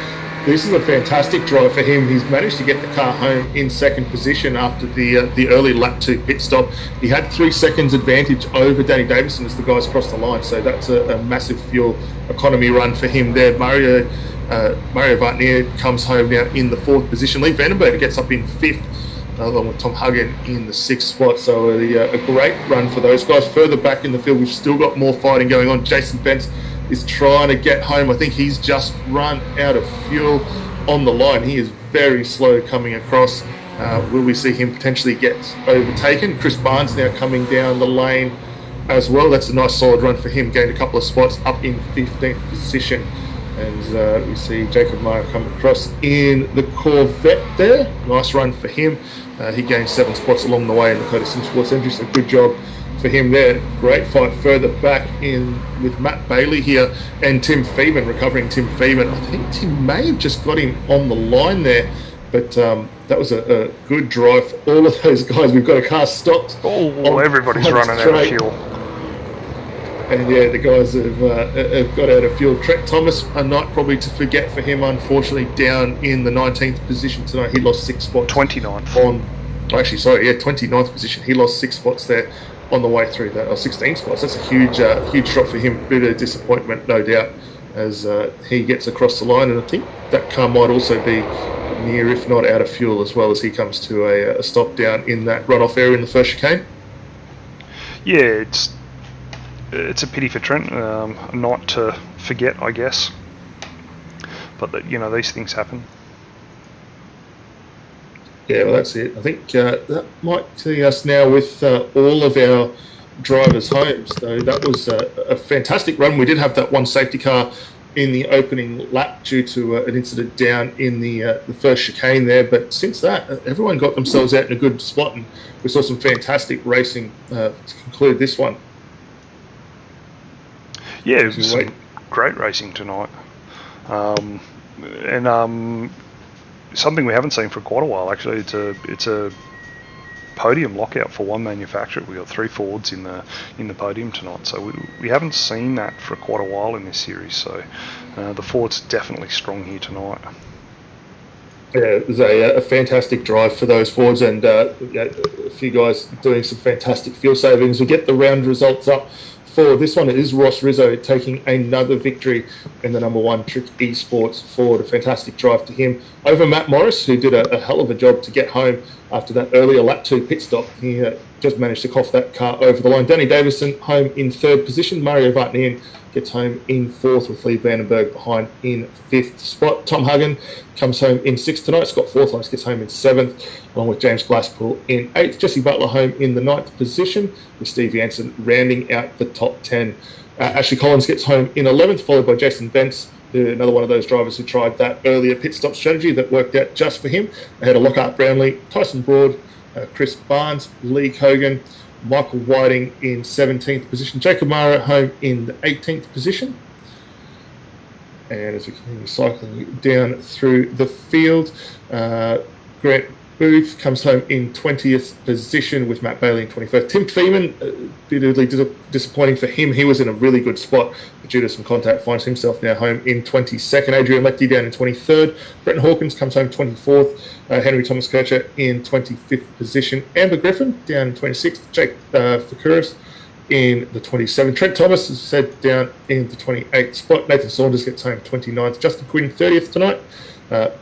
[SPEAKER 1] This is a fantastic drive for him. He's managed to get the car home in second position after the early lap 2 pit stop. He had 3 seconds advantage over Danny Davison as the guys crossed the line, so that's a massive fuel economy run for him there. Mario Vartnier comes home now in the 4th position. Lee Vandenberg gets up in 5th. Along with Tom Huggin in the 6th spot. So a great run for those guys. Further back in the field, we've still got more fighting going on. Jason Bentz is trying to get home. I think he's just run out of fuel on the line. He is very slow coming across. Will we see him potentially get overtaken? Chris Barnes now coming down the lane as well. That's a nice solid run for him. Gained a couple of spots up in 15th position. And we see Jacob Meyer come across in the Corvette there. Nice run for him. He gained 7 spots along the way in the Dakota Sim Sports Entry, so good job for him there. Great fight further back in with Matt Bailey here and Tim Feeman, recovering Tim Feeman. I think Tim may have just got him on the line there, but that was a good drive for all of those guys. We've got a car stopped.
[SPEAKER 2] Oh, everybody's running out of fuel.
[SPEAKER 1] And yeah, the guys have got out of fuel. Trent Thomas, a night probably to forget for him, unfortunately, down in the 19th position tonight. He lost 6 spots.
[SPEAKER 2] 29th.
[SPEAKER 1] On Actually, sorry, yeah, 29th position. He lost 6 spots there on the way through that, or 16 spots. That's a huge drop for him. Bit of disappointment, no doubt, as he gets across the line. And I think that car might also be near, if not out of fuel, as well, as he comes to a stop down in that runoff area in the first chicane.
[SPEAKER 2] Yeah, it's a pity for Trent, not to forget, I guess. But these things happen.
[SPEAKER 1] Yeah, well, that's it. I think that might see us now with all of our drivers home. So that was a fantastic run. We did have that one safety car in the opening lap due to an incident down in the first chicane there. But since that, everyone got themselves out in a good spot, and we saw some fantastic racing to conclude this one.
[SPEAKER 2] Yeah, it was some great racing tonight. Something we haven't seen for quite a while, actually. It's a podium lockout for one manufacturer. We got 3 Fords in the podium tonight, so we haven't seen that for quite a while in this series. So the Ford's definitely strong here tonight.
[SPEAKER 1] Yeah, it was a fantastic drive for those Fords, and a few guys doing some fantastic fuel savings. We get the round results up. For this one, it is Ross Rizzo taking another victory in the number 1 Trick Esports Ford. A fantastic drive to him over Matt Morris, who did a hell of a job to get home after that earlier lap 2 pit stop. He just managed to cough that car over the line. Danny Davison home in 3rd position. Mario Vartanian gets home in 4th, with Lee Vandenberg behind in 5th spot. Tom Hagen comes home in 6th tonight. Scott Forsyth gets home in 7th, along with James Glasspool in 8th. Jesse Butler home in the 9th position, with Steve Jansen rounding out the top 10. Ashley Collins gets home in 11th, followed by Jason Bentz, another one of those drivers who tried that earlier pit stop strategy that worked out just for him. Ahead of Lockhart Brownlee, Tyson Broad, Chris Barnes, Lee Cogan, Michael Whiting in 17th position. Jacob Mara home in the 18th position. And as we continue cycling down through the field, Grant Booth comes home in 20th position, with Matt Bailey in 21st. Tim Feeman, bitterly disappointing for him. He was in a really good spot, but due to some contact, finds himself now home in 22nd. Adrian Lecty down in 23rd. Brenton Hawkins comes home 24th. Henry Thomas Kircher in 25th position. Amber Griffin down in 26th. Jake Fakuris in the 27th. Trent Thomas, as I said, down in the 28th spot. Nathan Saunders gets home 29th. Justin Quinn 30th tonight.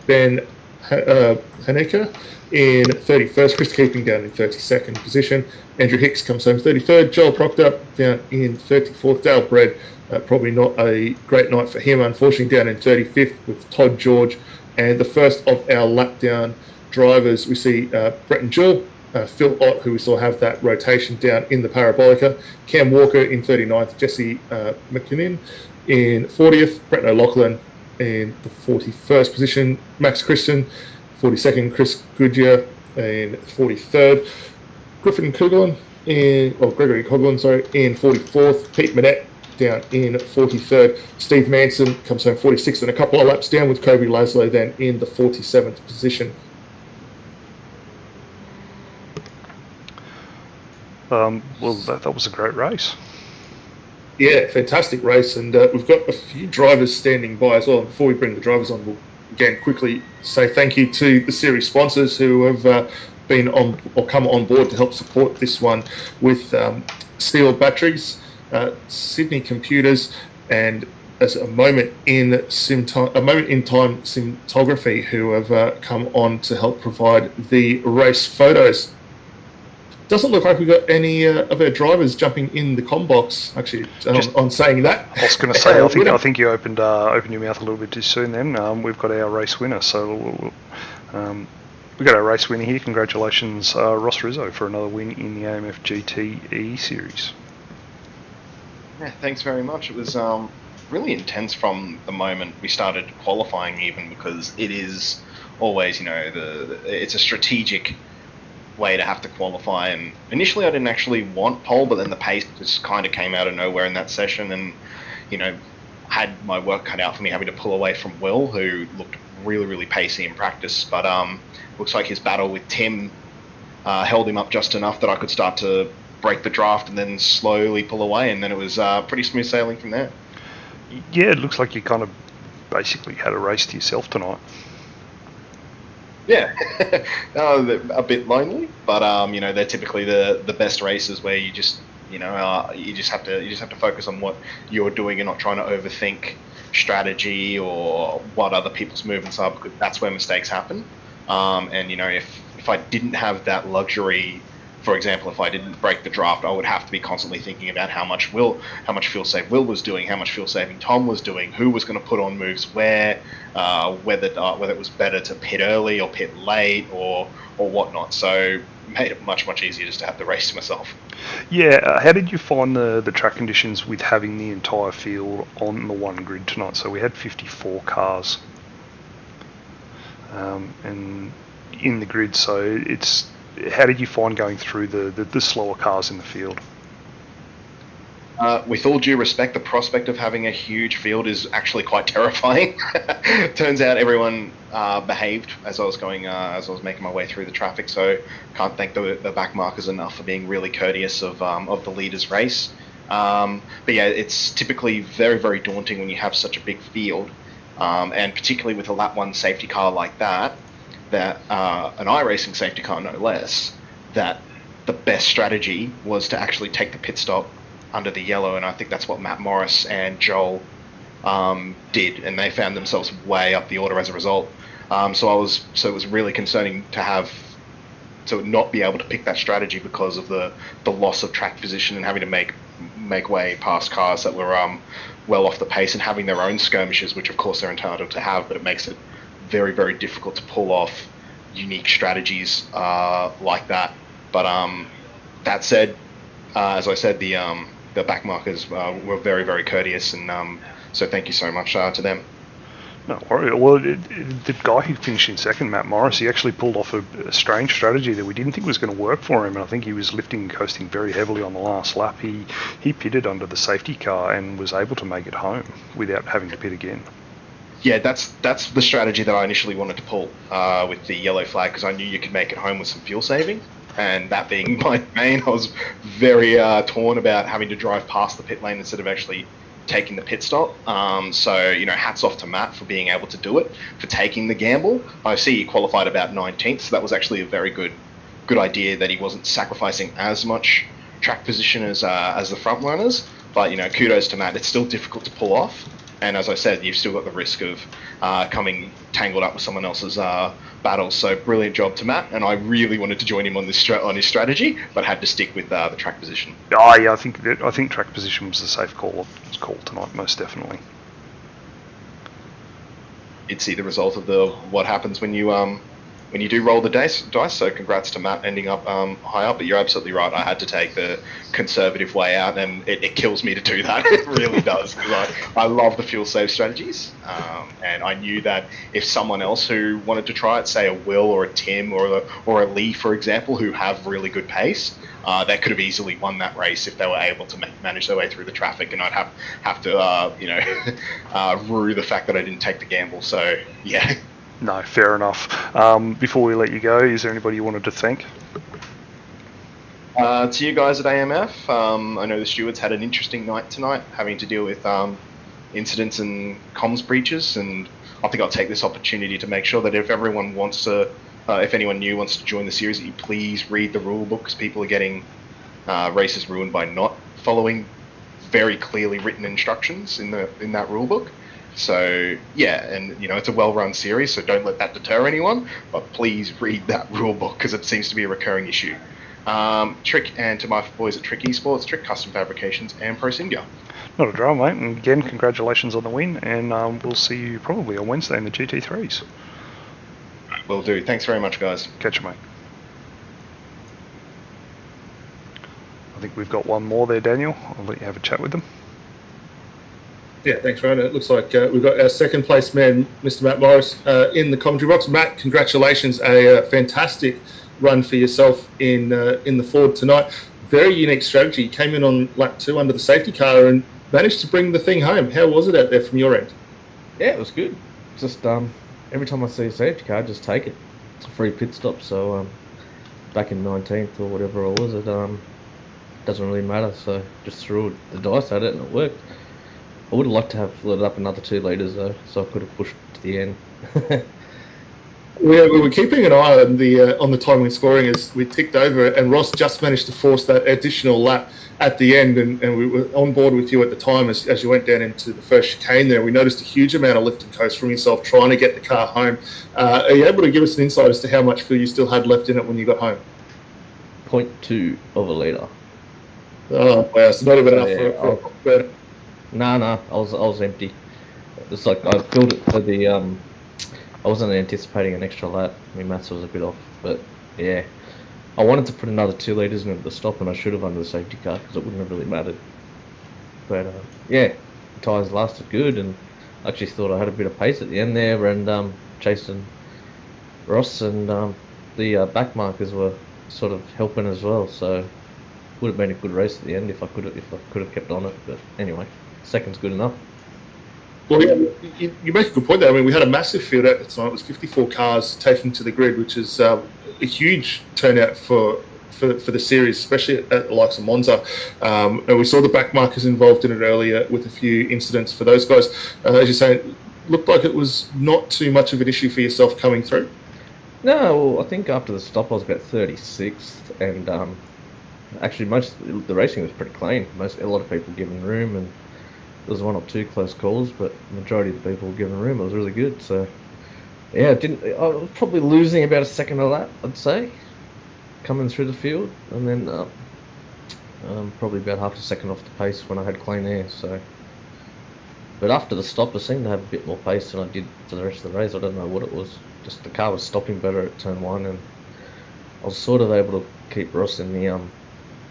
[SPEAKER 1] Ben Haneka in 31st. Chris Keeping down in 32nd position. Andrew Hicks comes home 33rd. Joel Proctor down in 34th. Dale Bredd, probably not a great night for him, unfortunately, down in 35th, with Todd George. And the first of our lap down drivers, we see Bretton Jewell, Phil Ott, who we saw have that rotation down in the Parabolica, Cam Walker in 39th, Jesse McKinnon in 40th, Bretton O'Loughlin in the 41st position, Max Christian 42nd, Chris Goodyear in 43rd, Gregory Coughlin in 44th, Pete Manette down in 43rd. Steve Manson comes home 46th, and a couple of laps down, with Kobe Laszlo then in the 47th position.
[SPEAKER 2] That was a great race.
[SPEAKER 1] Yeah, fantastic race, and we've got a few drivers standing by as well. Before we bring the drivers on, we'll again quickly say thank you to the series sponsors who have been on or come on board to help support this one, with Steel Batteries, Sydney Computers, and as a moment in time cinematography, who have come on to help provide the race photos. Doesn't look like we've got any of our drivers jumping in the com box. Actually, on saying that,
[SPEAKER 2] I was going to say, I think you opened your mouth a little bit too soon. Then we've got our race winner. So we've got our race winner here. Congratulations, Ross Rizzo, for another win in the AMF GTE Series.
[SPEAKER 3] Yeah, thanks very much. It was really intense from the moment we started qualifying, even, because it is always, it's a strategic way to have to qualify. And initially I didn't actually want pole, but then the pace just kind of came out of nowhere in that session, and had my work cut out for me having to pull away from Will, who looked really, really pacey in practice. But looks like his battle with Tim held him up just enough that I could start to break the draft and then slowly pull away, and then it was pretty smooth sailing from there.
[SPEAKER 2] Yeah, it looks like you kind of basically had a race to yourself tonight.
[SPEAKER 3] Yeah, a bit lonely, but they're typically the best races where you just you just have to focus on what you're doing and not trying to overthink strategy or what other people's movements are, because that's where mistakes happen. And if I didn't have that luxury, for example, if I didn't break the draft, I would have to be constantly thinking about how much fuel save Will was doing, how much fuel saving Tom was doing, who was going to put on moves where, whether it was better to pit early or pit late or whatnot. So it made it much easier just to have the race to myself.
[SPEAKER 2] Yeah, how did you find the track conditions with having the entire field on the one grid tonight? So we had 54 cars, and in the grid. So how did you find going through the slower cars in the field?
[SPEAKER 3] With all due respect, the prospect of having a huge field is actually quite terrifying. Turns out everyone behaved as I was making my way through the traffic, so can't thank the back markers enough for being really courteous of the leaders' race. But yeah, it's typically very daunting when you have such a big field, and particularly with a lap 1 safety car like that an iRacing safety car no less, that the best strategy was to actually take the pit stop under the yellow, and I think that's what Matt Morris and Joel did, and they found themselves way up the order as a result. So it was really concerning to not be able to pick that strategy because of the loss of track position and having to make way past cars that were well off the pace and having their own skirmishes, which of course they're entitled to have, but it makes it very difficult to pull off unique strategies like that. But that said, as I said, the back markers were very courteous, and so thank you so much to them.
[SPEAKER 2] No worry. Well, the guy who finished in second, Matt Morris, he actually pulled off a strange strategy that we didn't think was going to work for him, and I think he was lifting and coasting very heavily on the last lap. He pitted under the safety car and was able to make it home without having to pit again.
[SPEAKER 3] Yeah, that's the strategy that I initially wanted to pull with the yellow flag, because I knew you could make it home with some fuel saving, and that being my main, I was very torn about having to drive past the pit lane instead of actually taking the pit stop. So hats off to Matt for being able to do it, for taking the gamble. I see he qualified about 19th, so that was actually a very good idea that he wasn't sacrificing as much track position as the front runners. But kudos to Matt. It's still difficult to pull off. And as I said, you've still got the risk of coming tangled up with someone else's battles. So brilliant job to Matt, and I really wanted to join him on his strategy, but had to stick with the track position.
[SPEAKER 2] Oh yeah, I think track position was the safe call tonight, most definitely.
[SPEAKER 3] You'd see the result of what happens when you do roll the dice. So congrats to Matt ending up high up. But you're absolutely right. I had to take the conservative way out, and it kills me to do that. It really does, because I love the fuel save strategies, and I knew that if someone else who wanted to try it, say a Will or a Tim or a Lee, for example, who have really good pace, they could have easily won that race if they were able to manage their way through the traffic, and I'd have to rue the fact that I didn't take the gamble. So yeah.
[SPEAKER 2] No, fair enough. Before we let you go, is there anybody you wanted to thank?
[SPEAKER 3] To you guys at AMF, I know the stewards had an interesting night tonight, having to deal with incidents and comms breaches, and I think I'll take this opportunity to make sure that if anyone new wants to join the series, that you please read the rule book, because people are getting races ruined by not following very clearly written instructions in that rule book. So yeah, and it's a well-run series, so don't let that deter anyone. But please read that rule book, because it seems to be a recurring issue. Trick, and to my boys at Trick Esports, Trick Custom Fabrications, and Pro Singa.
[SPEAKER 2] Not a drama, mate. And again, congratulations on the win, and we'll see you probably on Wednesday in the GT3s.
[SPEAKER 3] Will do. Thanks very much, guys.
[SPEAKER 2] Catch you, mate. I think we've got one more there, Daniel. I'll let you have a chat with them.
[SPEAKER 1] Yeah, thanks, Ryan. It looks like we've got our second place man, Mr. Matt Morris, in the commentary box. Matt, congratulations. A fantastic run for yourself in the Ford tonight. Very unique strategy. You came in on lap 2 under the safety car and managed to bring the thing home. How was it out there from your end?
[SPEAKER 4] Yeah, it was good. Just every time I see a safety car, just take it. It's a free pit stop, so back in 19th or whatever it was, it doesn't really matter. So just threw the dice at it and it worked. I would have liked to have lit up another 2 litres though, so I could have pushed to the end.
[SPEAKER 1] We were keeping an eye on the timing scoring as we ticked over, and Ross just managed to force that additional lap at the end, and we were on board with you at the time as you went down into the first chicane there. We noticed a huge amount of lift and coast from yourself trying to get the car home. Are you able to give us an insight as to how much fuel you still had left in it when you got home?
[SPEAKER 4] 0.2 of a litre.
[SPEAKER 1] Oh wow, so not even enough for
[SPEAKER 4] No, I was empty. It's like I filled it for the I wasn't anticipating an extra lap. My maths was a bit off, but yeah, I wanted to put another 2 litres in at the stop, and I should have under the safety car because it wouldn't have really mattered. But yeah, the tyres lasted good, and I actually thought I had a bit of pace at the end there, and Jason Ross and the back markers were sort of helping as well. So would have been a good race at the end if I could have kept on it. But anyway, second's good enough.
[SPEAKER 1] Well, yeah, you make a good point there. I mean, we had a massive field out tonight. It was 54 cars taking to the grid, which is a huge turnout for the series, especially at the likes of Monza. And we saw the back markers involved in it earlier with a few incidents for those guys. As you say, it looked like it was not too much of an issue for yourself coming through.
[SPEAKER 4] No, well, I think after the stop I was about 36th, and actually most of the racing was pretty clean. A lot of people given room, and there was 1 or 2 close calls, but the majority of the people were given room. It was really good. So yeah, I was probably losing about a second a lap, I'd say, coming through the field, and then probably about half a second off the pace when I had clean air. So, but after the stop, I seemed to have a bit more pace than I did for the rest of the race. I don't know what it was. Just the car was stopping better at turn 1, and I was sort of able to keep Ross in the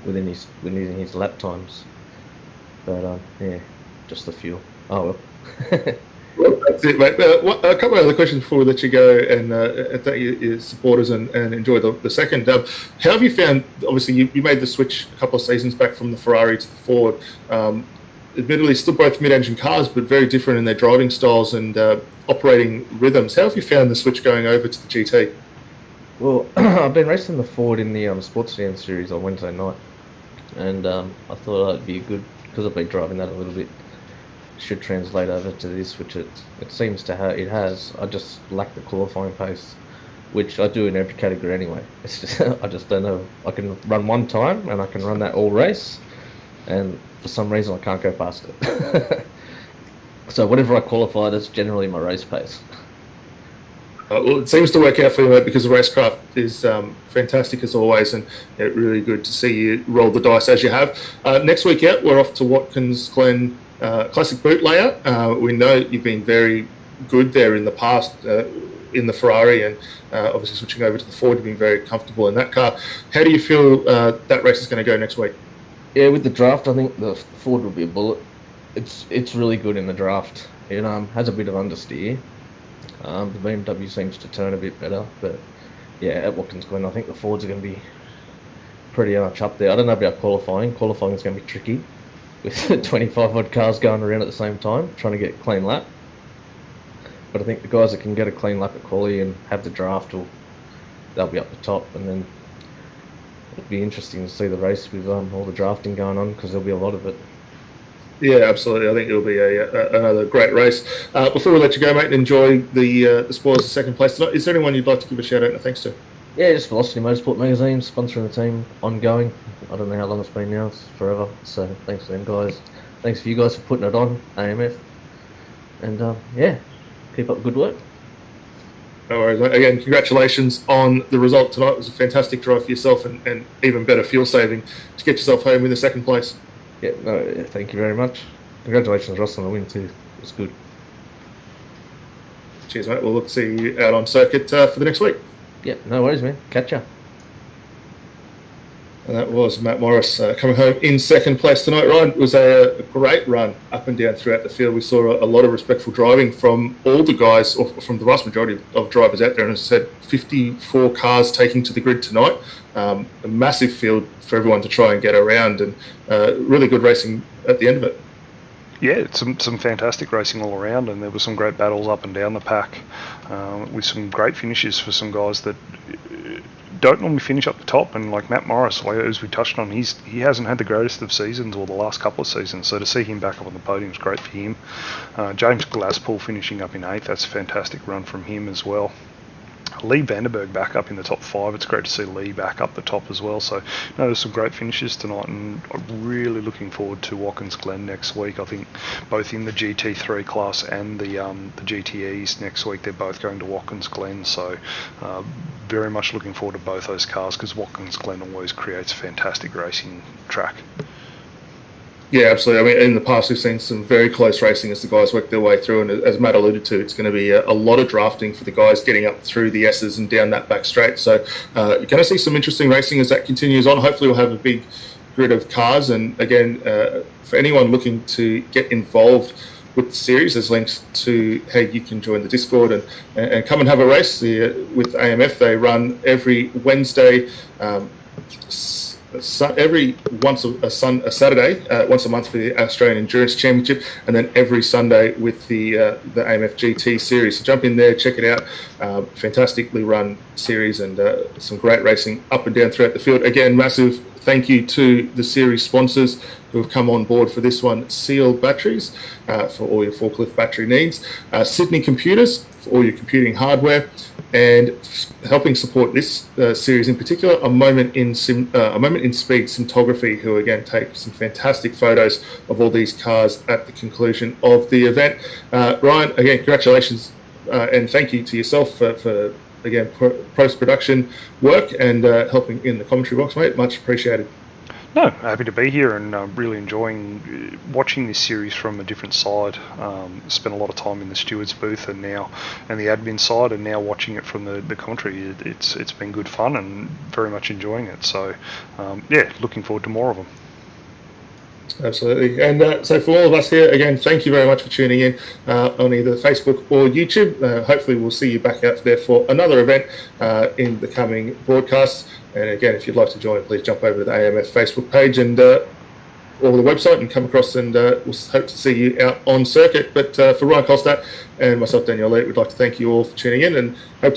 [SPEAKER 4] within his lap times. But yeah, just the fuel. Oh well.
[SPEAKER 1] Well, that's it, mate. A couple of other questions before we let you go, and thank your supporters and enjoy the second. How have you found? Obviously, you made the switch a couple of seasons back from the Ferrari to the Ford. Admittedly, still both mid-engine cars, but very different in their driving styles and operating rhythms. How have you found the switch going over to the GT?
[SPEAKER 4] Well, I've been racing the Ford in the Sports Sedan series on Wednesday night, and I thought it'd be good because I've been driving that a little bit. Should translate over to this, which it seems to have. It has. I just lack the qualifying pace, which I do in every category anyway. It's just I just don't know. I can run one time and I can run that all race, and for some reason I can't go past it. So whatever I qualify, that's generally my race pace.
[SPEAKER 1] Well, it seems to work out for you, mate, because the racecraft is fantastic as always, and really good to see you roll the dice as you have. Next week out, we're off to Watkins Glen Classic Boot layout. We know you've been very good there in the past in the Ferrari, and obviously switching over to the Ford, you've been very comfortable in that car. How do you feel that race is going to go next week?
[SPEAKER 4] Yeah, with the draft, I think the Ford will be a bullet. It's really good in the draft. It has a bit of understeer. The BMW seems to turn a bit better, but yeah, at Watkins Glen, I think the Fords are going to be pretty much up there. I don't know about qualifying. Qualifying is going to be tricky with 25 odd cars going around at the same time, trying to get a clean lap. But I think the guys that can get a clean lap at quali and have the draft, they'll be up the top, and then it'll be interesting to see the race with all the drafting going on, because there'll be a lot of it.
[SPEAKER 1] Yeah, absolutely. I think it'll be another great race. Before we let you go, mate, and enjoy the spoils of second place tonight, is there anyone you'd like to give a shout out and thanks to?
[SPEAKER 4] Yeah, just Velocity Motorsport Magazine, sponsoring the team, ongoing. I don't know how long it's been now, it's forever. So thanks to them guys. Thanks for you guys for putting it on, AMF. And yeah, keep up the good work.
[SPEAKER 1] No worries, mate. Again, congratulations on the result tonight. It was a fantastic drive for yourself, and even better fuel saving to get yourself home in the second place.
[SPEAKER 4] Yeah, thank you very much. Congratulations, Ross, on the win too. It was good.
[SPEAKER 1] Cheers, mate. We'll look to see you out on circuit for the next week.
[SPEAKER 4] Yeah, no worries, man. Catch ya.
[SPEAKER 1] And that was Matt Morris coming home in second place tonight. Ryan, it was a great run up and down throughout the field. We saw a lot of respectful driving from all the guys, or from the vast majority of drivers out there. And as I said, 54 cars taking to the grid tonight. A massive field for everyone to try and get around, and really good racing at the end of it.
[SPEAKER 2] Yeah, some fantastic racing all around, and there were some great battles up and down the pack, with some great finishes for some guys that don't normally finish up the top. And like Matt Morris, like, as we touched on, he hasn't had the greatest of seasons, or the last couple of seasons, so to see him back up on the podium is great for him. James Glasspool finishing up in 8th, that's a fantastic run from him as well. Lee Vandenberg back up in the top 5. It's great to see Lee back up the top as well. So no, there's some great finishes tonight, and I'm really looking forward to Watkins Glen next week. I think both in the GT3 class and the GTEs next week, they're both going to Watkins Glen. So very much looking forward to both those cars, because Watkins Glen always creates a fantastic racing track.
[SPEAKER 1] Yeah, absolutely. I mean, in the past, we've seen some very close racing as the guys work their way through, and as Matt alluded to, it's going to be a lot of drafting for the guys getting up through the S's and down that back straight. So you're going to see some interesting racing as that continues on. Hopefully we'll have a big grid of cars, and again, for anyone looking to get involved with the series, there's links to how you can join the Discord and come and have a race. With AMF, they run every Wednesday, every a Saturday, once a month for the Australian Endurance Championship, and then every Sunday with the AMF GTE Series. So jump in there, check it out. Fantastically run series, and some great racing up and down throughout the field. Again, massive thank you to the series sponsors who have come on board for this one: Seal Batteries for all your forklift battery needs, Sydney Computers for all your computing hardware, and helping support this series in particular, A Moment in Speed Cinematography, who again take some fantastic photos of all these cars at the conclusion of the event. Ryan, again, congratulations, and thank you to yourself for again post-production work and helping in the commentary box, mate. Much appreciated.
[SPEAKER 2] No, happy to be here, and really enjoying watching this series from a different side. Spent a lot of time in the stewards booth and the admin side, and now watching it from the commentary. It's been good fun and very much enjoying it. So yeah, looking forward to more of them.
[SPEAKER 1] Absolutely. And so for all of us here, again, thank you very much for tuning in on either Facebook or YouTube. Hopefully we'll see you back out there for another event in the coming broadcasts. And again, if you'd like to join, please jump over to the AMF Facebook page and or the website and come across, and we'll hope to see you out on circuit. But for Ryan Colstat and myself, Daniel Elite, we'd like to thank you all for tuning in, and hope to